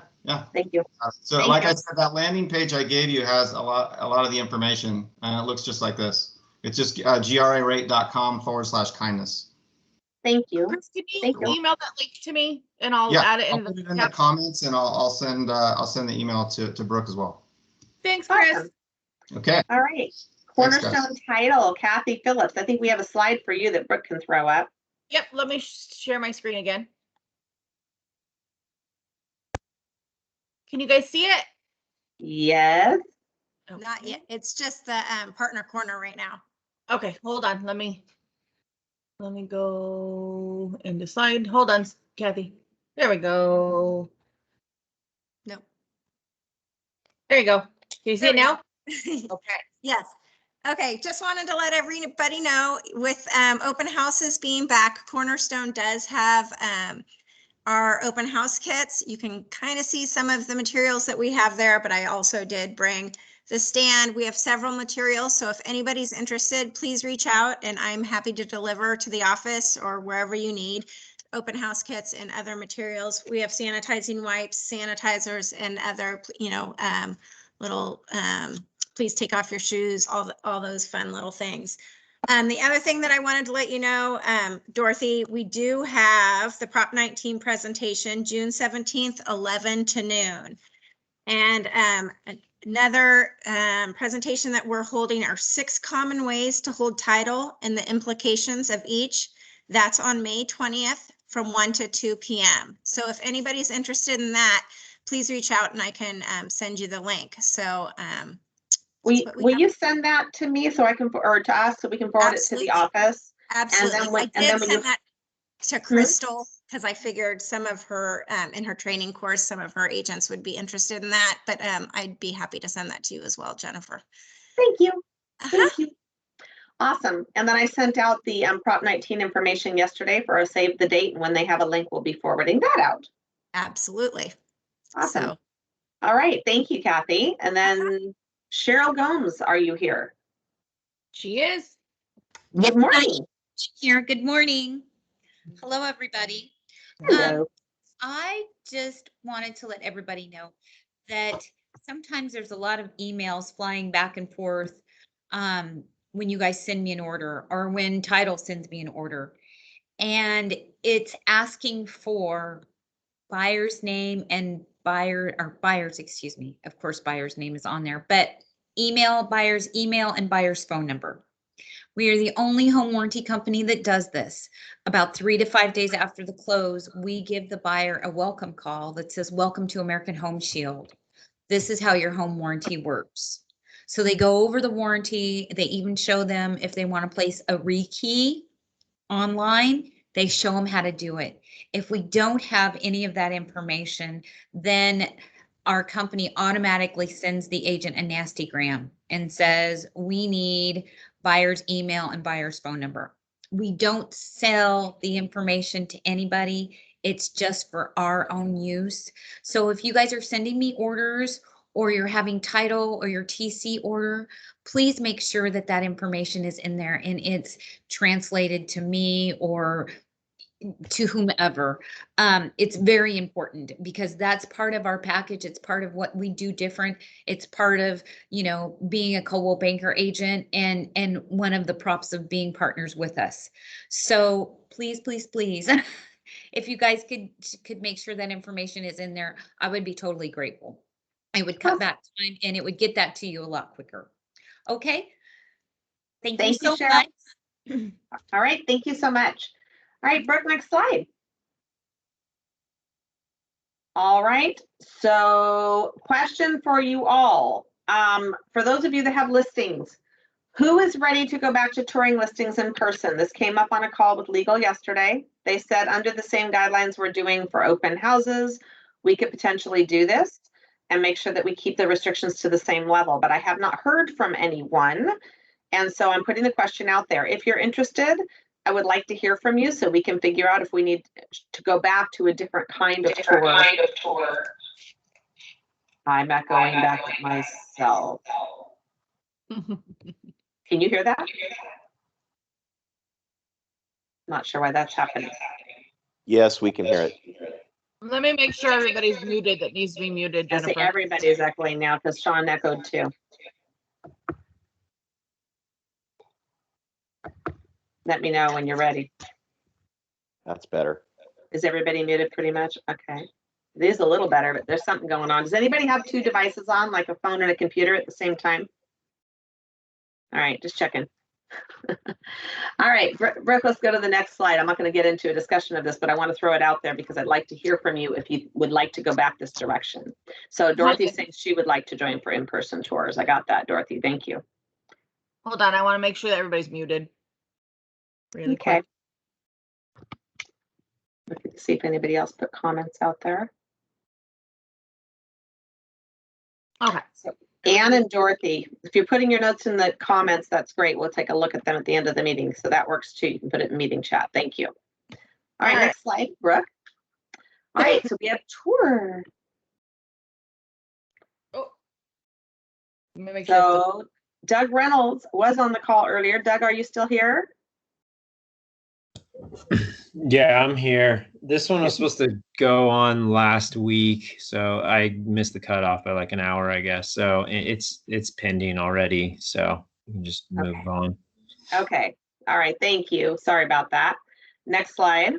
Thank you. So Thank like you. I said, that landing page I gave you has a lot of the information, and it looks just like this. It's just grarate.com/kindness. Thank you. Chris, can you email that link to me and I'll Yeah, add it I'll in put it in the comments, and I'll send the email to Brooke as well. Thanks, Chris. Awesome. Okay. All right. Thanks, guys. Cornerstone title, Kathy Phillips. I think we have a slide for you that Brooke can throw up. Yep, let me share my screen again. Can you guys see it? Yes. Not yet. It's just the partner corner right now. Okay, hold on. Let me go into slide. Hold on, Kathy. There we go. Nope. There you go. Can you see it now? Okay. Yes. Okay, just wanted to let everybody know with open houses being back, Cornerstone does have our open house kits. You can kind of see some of the materials that we have there, but I also did bring the stand. We have several materials, so if anybody's interested, please reach out and I'm happy to deliver to the office or wherever you need open house kits and other materials. We have sanitizing wipes, sanitizers, and other, little, please take off your shoes, all those fun little things. The other thing that I wanted to let you know, Dorothy, we do have the Prop 19 presentation, June 17th, 11 to noon. And another presentation that we're holding are 6 common ways to hold title and the implications of each. That's on May 20th from 1 to 2 p.m. So if anybody's interested in that, please reach out and I can send you the link. So will you send that to me so I can, or to us so we can forward Absolutely. it to the office? Absolutely. And then when send you that to Crystal because I figured some of her in her training course, some of her agents would be interested in that, but I'd be happy to send that to you as well, Jennifer. Thank you. Thank you. Awesome. And then I sent out the Prop 19 information yesterday for a save the date, and when they have a link, we'll be forwarding that out. Absolutely. Awesome. So. All right. Thank you, Kathy. And then Cheryl Gomes, are you here? She is. Good morning. Here. Good morning. Hello, everybody. Hello. I just wanted to let everybody know that sometimes there's a lot of emails flying back and forth when you guys send me an order or when Title sends me an order. And it's asking for buyer's name and buyer's, excuse me. Of course, buyer's name is on there, but buyer's email and buyer's phone number. We are the only home warranty company that does this. About 3 to 5 days after the close, we give the buyer a welcome call that says, "Welcome to American Home Shield. This is how your home warranty works." So they go over the warranty. They even show them if they want to place a rekey online, they show them how to do it. If we don't have any of that information, then our company automatically sends the agent a nasty gram and says, we need buyer's email and buyer's phone number. We don't sell the information to anybody. It's just for our own use. So if you guys are sending me orders or you're having title or your TC order, please make sure that that information is in there and it's translated to me or to whomever. It's very important because that's part of our package. It's part of what we do different. It's part of, you know, being a Coldwell Banker agent and one of the props of being partners with us. So please, please, please, if you guys could make sure that information is in there, I would be totally grateful. I would cut back time and it would get that to you a lot quicker. Okay. Thank you so Cheryl. much. All right. Thank you so much. All right, Brooke, next slide. All right, so question for you all. For those of you that have listings, who is ready to go back to touring listings in person? This came up on a call with legal yesterday. They said under the same guidelines we're doing for open houses, we could potentially do this and make sure that we keep the restrictions to the same level, but I have not heard from anyone. And so I'm putting the question out there. If you're interested, I would like to hear from you so we can figure out if we need to go back to a different kind of tour. I'm echoing back at myself. Can you hear that? Not sure why that's happening. Yes, we can hear it. Let me make sure everybody's muted that needs to be muted, I see Jennifer. everybody's echoing now because Sean echoed too. Let me know when you're ready. That's better. Is everybody muted pretty much? Okay. It is a little better, but there's something going on. Does anybody have two devices on, like a phone and a computer at the same time? All right, just checking. All right, Brooke, let's go to the next slide. I'm not going to get into a discussion of this, but I want to throw it out there because I'd like to hear from you if you would like to go back this direction. So Dorothy's saying she would like to join for in-person tours. I got that, Dorothy. Thank you. Hold on, I want to make sure that everybody's muted. Really Okay. quick. Look to see if anybody else put comments out there. Okay. So Anne and Dorothy, if you're putting your notes in the comments, that's great. We'll take a look at them at the end of the meeting. So that works too. You can put it in meeting chat. Thank you. All right, next slide, Brooke. All right, so we have tour. Oh. Let me make So Doug Reynolds was on the call earlier. Doug, are you still here? Yeah, I'm here. This one was supposed to go on last week, so I missed the cutoff by like an hour, I guess. So it's pending already, so we can just move on. Okay. All right. Thank you. Sorry about that. Next slide.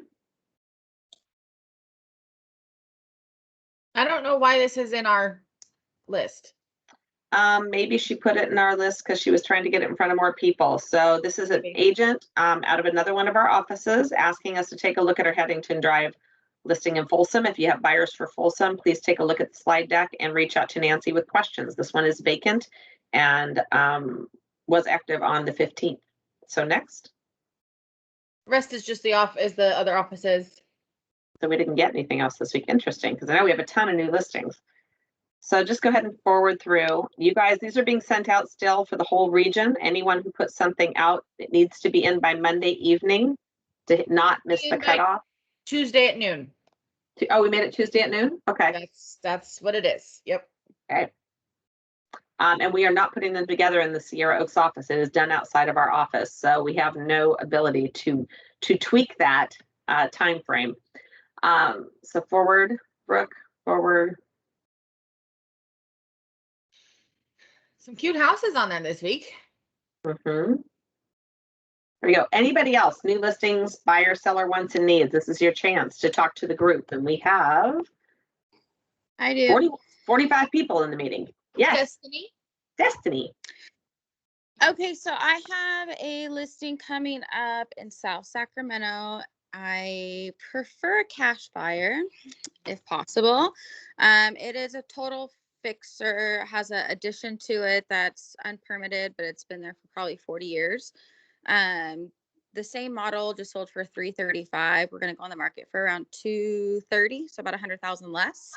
I don't know why this is in our list. Maybe she put it in our list because she was trying to get it in front of more people. So this is an agent out of another one of our offices asking us to take a look at our Headington Drive listing in Folsom. If you have buyers for Folsom, please take a look at the slide deck and reach out to Nancy with questions. This one is vacant and was active on the 15th. So next. Rest is just the other offices. So we didn't get anything else this week. Interesting, because I know we have a ton of new listings. So just go ahead and forward through. You guys, these are being sent out still for the whole region. Anyone who puts something out, it needs to be in by Monday evening to not miss the cutoff. Tuesday at noon. Oh, we made it Tuesday at noon? Okay. That's what it is. Yep. Okay. And we are not putting them together in the Sierra Oaks office. It is done outside of our office. So we have no ability to tweak that time frame. So forward, Brooke, forward. Some cute houses on there this week. There we go. Anybody else? New listings, buyer, seller, wants and needs. This is your chance to talk to the group. And we have I do. 45 people in the meeting. Yes. Destiny. Okay, so I have a listing coming up in South Sacramento. I prefer a cash buyer if possible. It is a total fixer, has an addition to it that's unpermitted, but it's been there for probably 40 years. The same model just sold for $335. We're going to go on the market for around $230, so about $100,000 less.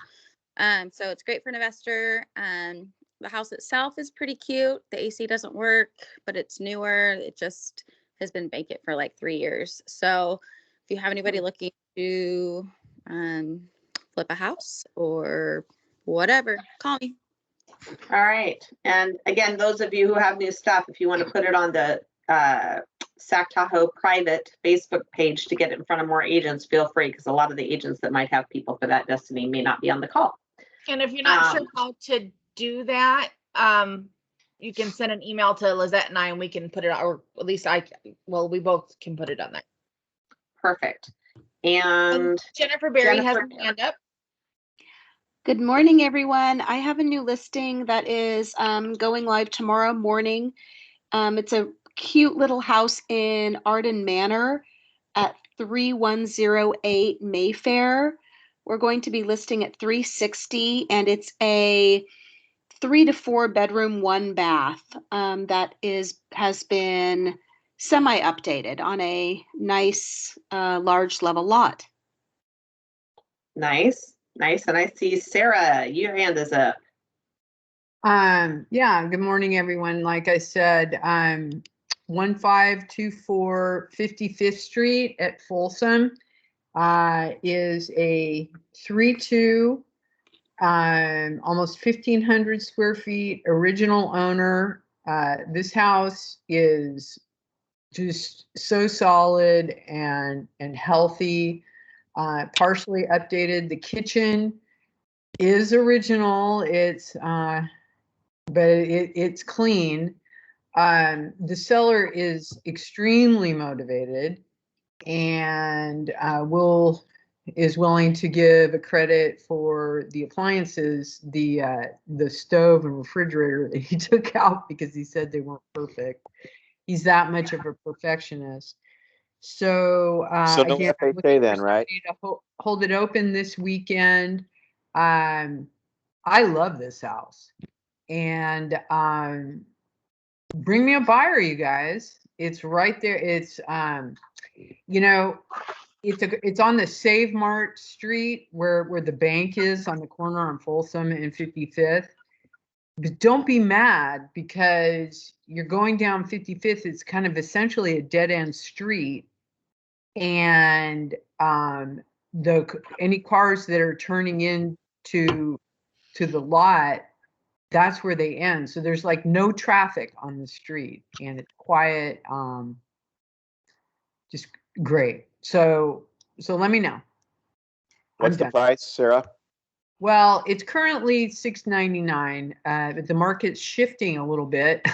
So it's great for an investor. The house itself is pretty cute. The AC doesn't work, but it's newer. It just has been vacant for like 3 years. So if you have anybody looking to flip a house or whatever, call me. All right. And again, those of you who have new stuff, if you want to put it on the Sac Tahoe private Facebook page to get it in front of more agents, feel free, because a lot of the agents that might have people for that destiny may not be on the call. And if you're not sure how to do that, you can send an email to Lizette and I, and we can put it on, or at least we both can put it on there. Perfect. And Jennifer Berry has her hand up. Good morning, everyone. I have a new listing that is going live tomorrow morning. It's a cute little house in Arden Manor at 3108 Mayfair. We're going to be listing at 360, and it's a 3 to 4 bedroom, 1 bath that has been semi-updated on a nice large level lot. Nice. Nice. And I see Sarah, your hand is up. Yeah, good morning, everyone. Like I said, 1524 55th Street at Folsom is a 3-2, almost 1,500 square feet, original owner. This house is just so solid and healthy. Partially updated. The kitchen is original. It's but it's clean. The seller is extremely motivated and is willing to give a credit for the appliances, the stove and refrigerator that he took out because he said they weren't perfect. He's that much of a perfectionist. So no again, FHA then, right? to hold it open this weekend. I love this house, and bring me a buyer, you guys. It's right there. It's it's on the Save Mart Street where the bank is on the corner on Folsom and 55th. But don't be mad because you're going down 55th. It's kind of essentially a dead end street. And any cars that are turning into the lot, that's where they end. So there's like no traffic on the street and it's quiet, just great. So let me know. What's the price, Sarah? Well, it's currently $699, but the market's shifting a little bit.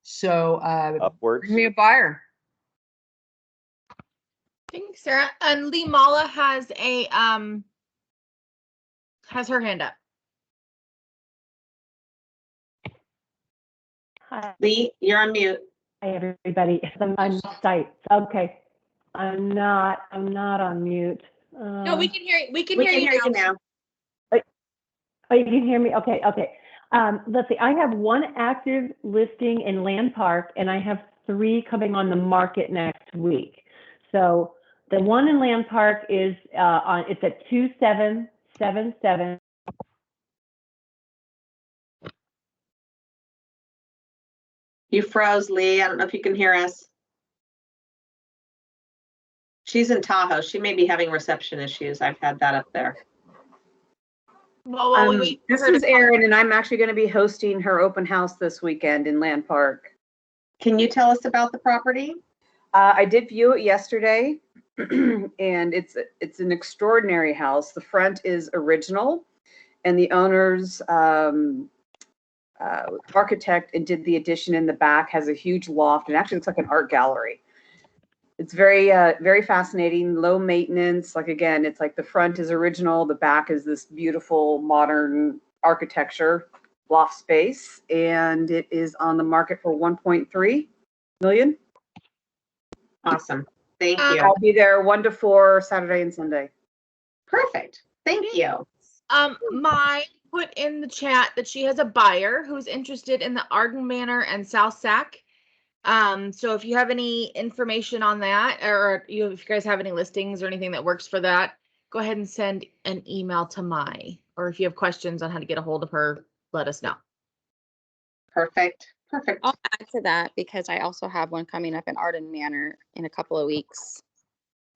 So upwards. Bring me a buyer. Thanks, Sarah. And Lee Mala has her hand up. Hi. Lee, you're on mute. Hi, everybody. I'm on site. Okay. I'm not on mute. No, we can hear you. We can We hear you now. Oh, you can hear me? Okay. Let's see. I have one active listing in Land Park, and I have 3 coming on the market next week. So the one in Land Park is it's at 2777. You froze, Lee. I don't know if you can hear us. She's in Tahoe. She may be having reception issues. I've had that up there. Well, this is Erin, and I'm actually going to be hosting her open house this weekend in Land Park. Can you tell us about the property? I did view it yesterday, and it's an extraordinary house. The front is original, and the owner's architect and did the addition in the back, has a huge loft, and actually looks like an art gallery. It's very, very fascinating, low maintenance. Like, again, it's like the front is original. The back is this beautiful modern architecture loft space. And it is on the market for $1.3 million. Awesome. Thank you. I'll be there 1 to 4 Saturday and Sunday. Perfect. Thank you. Mai put in the chat that she has a buyer who's interested in the Arden Manor and South Sac. So if you have any information on that, or if you guys have any listings or anything that works for that, go ahead and send an email to Mai, or if you have questions on how to get a hold of her, let us know. Perfect. Perfect. I'll add to that because I also have one coming up in Arden Manor in a couple of weeks.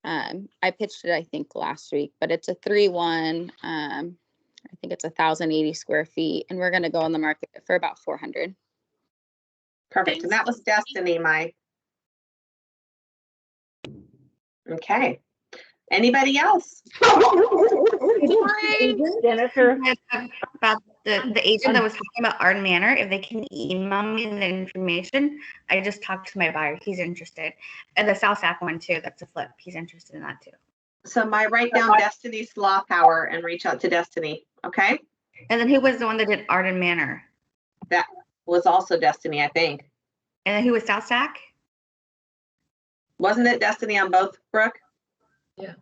I pitched it, I think, last week, but it's a 3-1. I think it's 1,080 square feet, and we're going to go on the market for about 400. Perfect. And that was Destiny, Mai. Okay. Anybody else? Jennifer. About the agent that was talking about Arden Manor, if they can email me the information. I just talked to my buyer. He's interested. And the South Sac one too, that's a flip. He's interested in that too. So Mai, write down Destiny's Law Power and reach out to Destiny. Okay. And then who was the one that did Arden Manor? That was also Destiny, I think. And then who was South Sac? Wasn't it Destiny on both, Brooke? Yeah.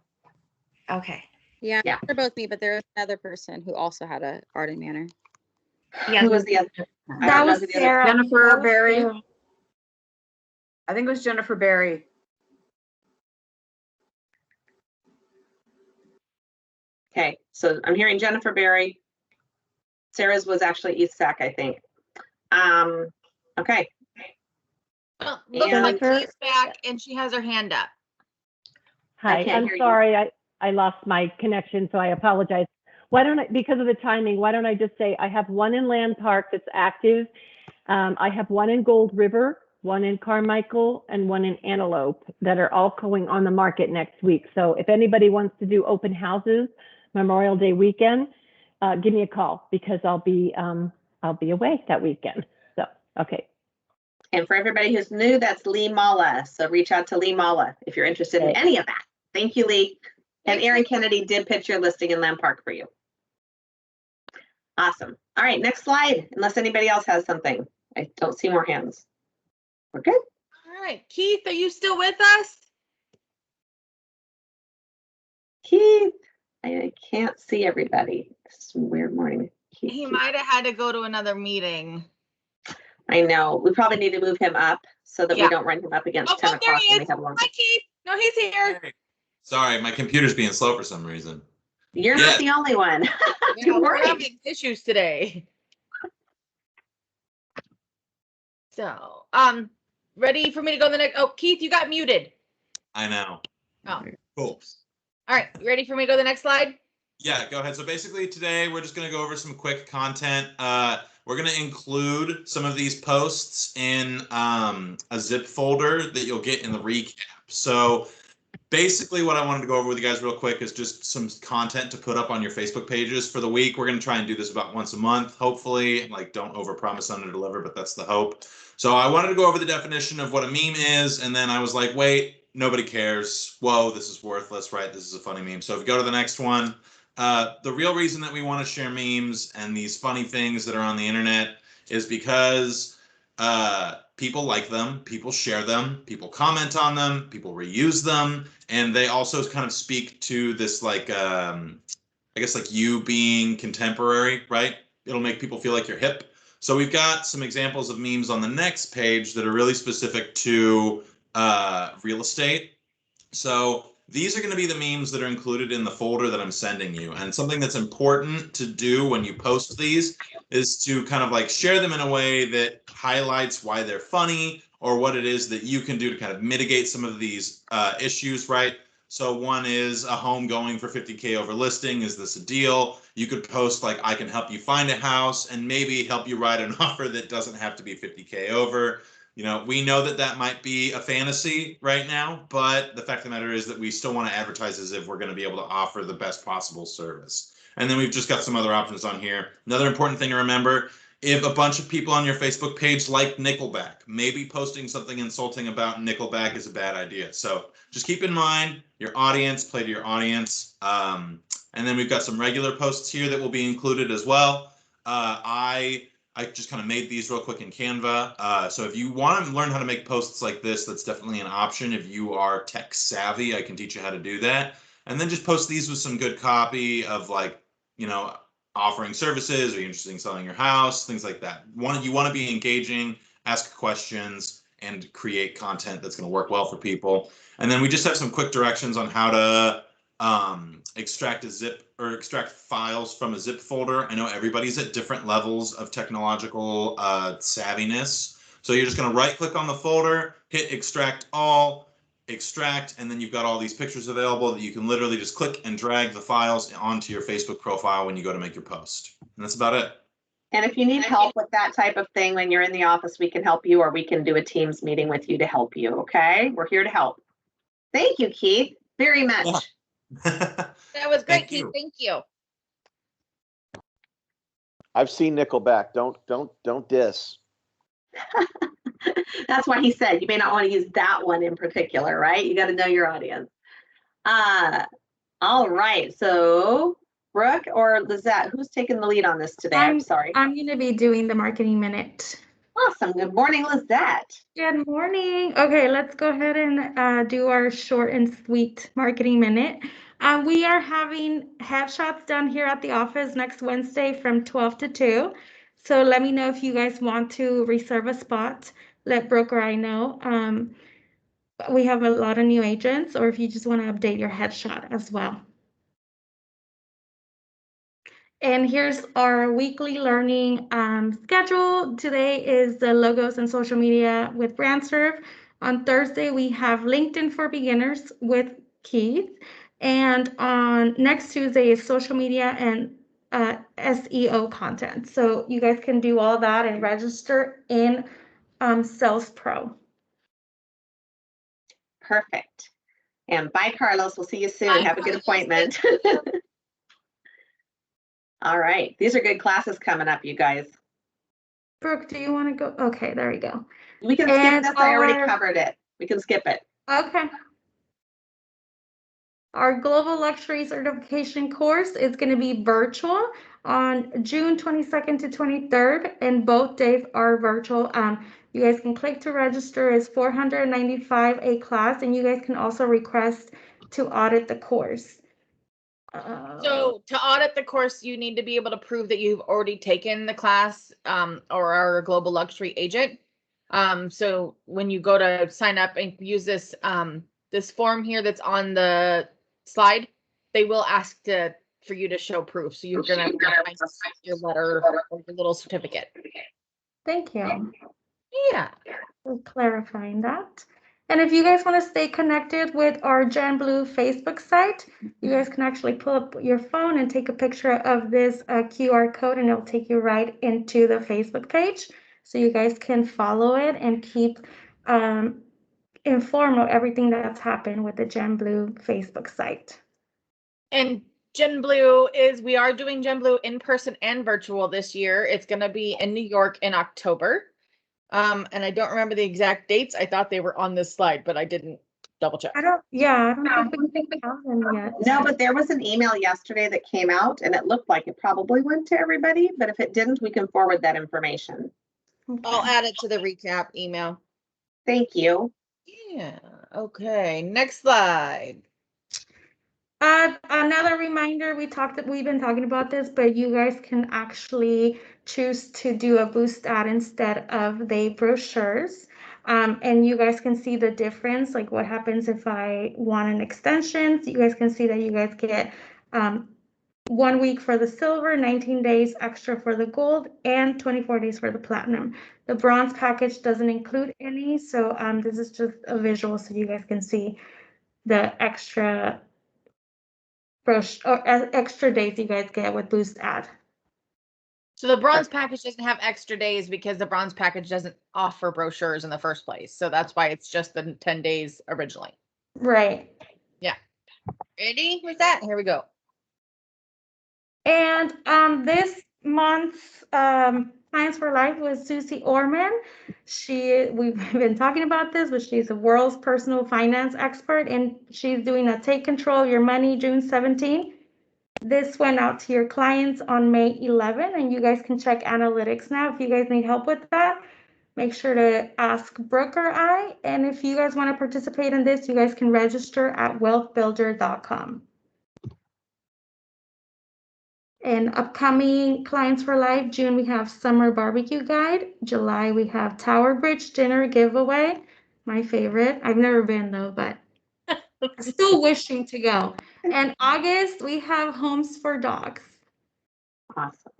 Okay. Yeah, Yeah. they're both me, but there's another person who also had a Arden Manor. Yeah. Who was the other? That was Sarah. Jennifer Berry. Sarah. I think it was Jennifer Berry. Okay, so I'm hearing Jennifer Berry. Sarah's was actually East Sac, I think. Okay. Oh, looks like she's back and she has her hand up. Hi, can't I'm hear you. sorry. I lost my connection, so I apologize. Why don't I, because of the timing, why don't I just say I have one in Land Park that's active. I have one in Gold River, one in Carmichael, and one in Antelope that are all going on the market next week. So if anybody wants to do open houses Memorial Day weekend, give me a call because I'll be away that weekend. So, okay. And for everybody who's new, that's Lee Mala. So reach out to Lee Mala if you're interested in any of that. Thank you, Lee. And Aaron Kennedy did pitch your listing in Land Park for you. Awesome. All right, next slide, unless anybody else has something. I don't see more hands. We're good. All right, Keith, are you still with us? Keith, I can't see everybody. It's a weird morning. Keith, He might have had to go to another meeting. I know. We probably need to move him up so that Yeah. we don't run him up against 10 there o'clock he when we is. have lunch. Hi, Keith. No, he's here. Sorry, my computer's being slow for some reason. You're not the only one. Yeah, Don't we're worry. having issues today. So, ready for me to go to the next? Oh, Keith, you got muted. I know. Oh, Cool. all right. You ready for me to go to the next slide? Yeah, go ahead. So basically today we're just going to go over some quick content. We're going to include some of these posts in a zip folder that you'll get in the recap. So basically what I wanted to go over with you guys real quick is just some content to put up on your Facebook pages for the week. We're going to try and do this about once a month, hopefully. Like, don't overpromise, underdeliver, but that's the hope. So I wanted to go over the definition of what a meme is, and then I was like, wait, nobody cares. Whoa, this is worthless, right? This is a funny meme. So if you go to the next one, the real reason that we want to share memes and these funny things that are on the internet is because people like them, people share them, people comment on them, people reuse them, and they also kind of speak to this, like, I guess, like you being contemporary, right? It'll make people feel like you're hip. So we've got some examples of memes on the next page that are really specific to real estate. So these are going to be the memes that are included in the folder that I'm sending you. And something that's important to do when you post these is to kind of like share them in a way that highlights why they're funny or what it is that you can do to kind of mitigate some of these issues, right? So one is a home going for 50K over listing. Is this a deal? You could post like, I can help you find a house and maybe help you write an offer that doesn't have to be 50K over. You know, we know that that might be a fantasy right now, but the fact of the matter is that we still want to advertise as if we're going to be able to offer the best possible service. And then we've just got some other options on here. Another important thing to remember, if a bunch of people on your Facebook page like Nickelback, maybe posting something insulting about Nickelback is a bad idea. So just keep in mind your audience, play to your audience. And then we've got some regular posts here that will be included as well. I just kind of made these real quick in Canva. So if you want to learn how to make posts like this, that's definitely an option. If you are tech savvy, I can teach you how to do that. And then just post these with some good copy of, like, you know, offering services, are you interested in selling your house, things like that. You want to be engaging, ask questions, and create content that's going to work well for people. And then we just have some quick directions on how to extract a zip or extract files from a zip folder. I know everybody's at different levels of technological savviness. So you're just going to right click on the folder, hit extract all, extract, and then you've got all these pictures available that you can literally just click and drag the files onto your Facebook profile when you go to make your post. And that's about it. And if you need help with that type of thing when you're in the office, we can help you, or we can do a Teams meeting with you to help you. Okay, we're here to help. Thank you, Keith, very much. That was great, Keith. Thank you. I've seen Nickelback. Don't diss. That's why he said you may not want to use that one in particular, right? You got to know your audience. All right, so Brooke or Lizette, who's taking the lead on this today? I'm sorry. I'm going to be doing the marketing minute. Awesome. Good morning, Lizette. Good morning. Okay, let's go ahead and do our short and sweet marketing minute. We are having headshots done here at the office next Wednesday from 12 to 2. So let me know if you guys want to reserve a spot. Let Brooke or I know. We have a lot of new agents, or if you just want to update your headshot as well. And here's our weekly learning schedule. Today is the logos and social media with BrandServe. On Thursday, we have LinkedIn for beginners with Keith. And on next Tuesday is social media and SEO content. So you guys can do all that and register in Sales Pro. Perfect. And bye, Carlos. We'll see you soon. Have a good appointment. All right. These are good classes coming up, you guys. Brooke, do you want to go? Okay, there we go. We can skip this. I already covered it. We can skip it. Okay. Our Global Luxury Certification course is going to be virtual on June 22nd to 23rd, and both days are virtual. You guys can click to register. It's $495 a class, and you guys can also request to audit the course. So to audit the course, you need to be able to prove that you've already taken the class or are a global luxury agent. So when you go to sign up and use this this form here that's on the slide, they will ask for you to show proof. So you're gonna have your letter or your little certificate. Thank you. Yeah. For clarifying that. And if you guys want to stay connected with our GenBlue Facebook site, you guys can actually pull up your phone and take a picture of this QR code, and it'll take you right into the Facebook page. So you guys can follow it and keep informed of everything that's happened with the GenBlue Facebook site. And GenBlue we are doing GenBlue in person and virtual this year. It's going to be in New York in October. And I don't remember the exact dates. I thought they were on this slide, but I didn't double check. I don't think we have them yet. No, but there was an email yesterday that came out, and it looked like it probably went to everybody, but if it didn't, we can forward that information. Okay. I'll add it to the recap email. Thank you. Yeah. Okay. Next slide. Another reminder, we've been talking about this, but you guys can actually choose to do a boost ad instead of the brochures. And you guys can see the difference, like what happens if I want an extension. So you guys can see that you guys get 1 week for the silver, 19 days extra for the gold, and 24 days for the platinum. The bronze package doesn't include any, so this is just a visual so you guys can see the extra extra days you guys get with boost ad. So the bronze package doesn't have extra days because the bronze package doesn't offer brochures in the first place. So that's why it's just the 10 days originally. Right. Yeah. Ready with that? Here we go. And this month's Clients for Life was Susie Orman. We've been talking about this, but she's the world's personal finance expert, and she's doing a Take Control of Your Money June 17. This went out to your clients on May 11, and you guys can check analytics now. If you guys need help with that, make sure to ask Brooke or I. And if you guys want to participate in this, you guys can register at wealthbuilder.com. And upcoming Clients for Life, June, we have Summer Barbecue Guide. July, we have Tower Bridge Dinner Giveaway, my favorite. I've never been though, but Still wishing to go. And August, we have Homes for Dogs. Awesome.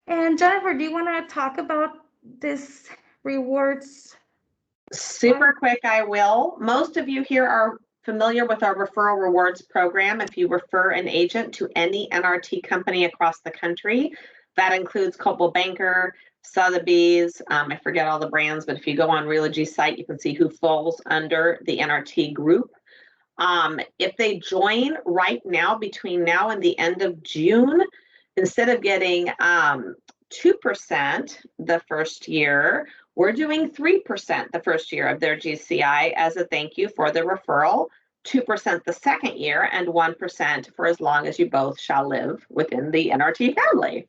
And Jennifer, do you want to talk about this rewards? Super quick, I will. Most of you here are familiar with our referral rewards program. If you refer an agent to any NRT company across the country, that includes Coldwell Banker, Sotheby's, I forget all the brands, but if you go on Realogy's site, you can see who falls under the NRT group. If they join right now, between now and the end of June, instead of getting 2% the first year, we're doing 3% the first year of their GCI as a thank you for the referral, 2% the second year, and 1% for as long as you both shall live within the NRT family.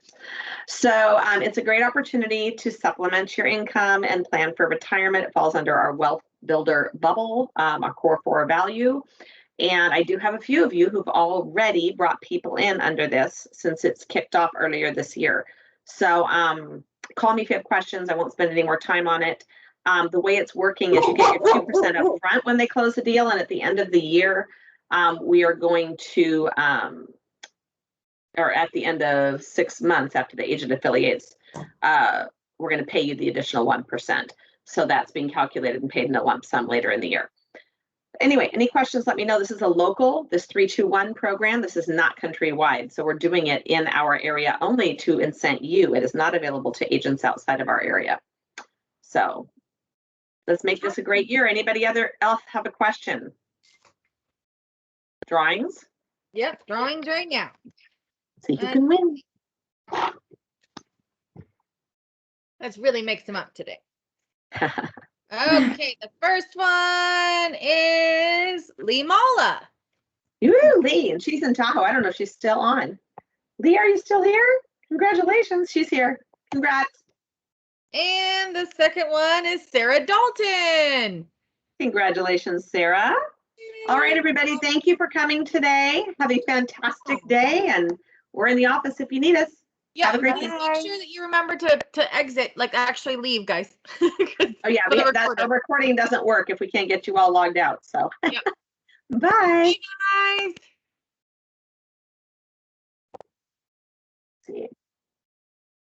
So it's a great opportunity to supplement your income and plan for retirement. It falls under our Wealth Builder bubble, our core 4 value. And I do have a few of you who've already brought people in under this since it's kicked off earlier this year. So call me if you have questions. I won't spend any more time on it. The way it's working is you get your 2% up front when they close the deal, and at the end of the year, we are going to, or at the end of 6 months after the agent affiliates, we're going to pay you the additional 1%. So that's being calculated and paid in a lump sum later in the year. Anyway, any questions, let me know. This is a local, this 321 program. This is not countrywide. So we're doing it in our area only to incent you. It is not available to agents outside of our area. So let's make this a great year. Anybody else have a question? Drawings? Yep, drawings right now. See who can win. Let's really mix them up today. Okay, the first one is Lee Mala. Ooh, Lee, and she's in Tahoe. I don't know if she's still on. Lee, are you still here? Congratulations, she's here. Congrats. And the second one is Sarah Dalton. Congratulations, Sarah. All right, everybody, thank you for coming today. Have a fantastic day, and we're in the office if you need us. Yeah, have a great make day. sure that you remember to exit, like actually leave, guys. Oh yeah, the recording doesn't work if we can't get you all logged out. So yep. Bye. Bye, guys. See you.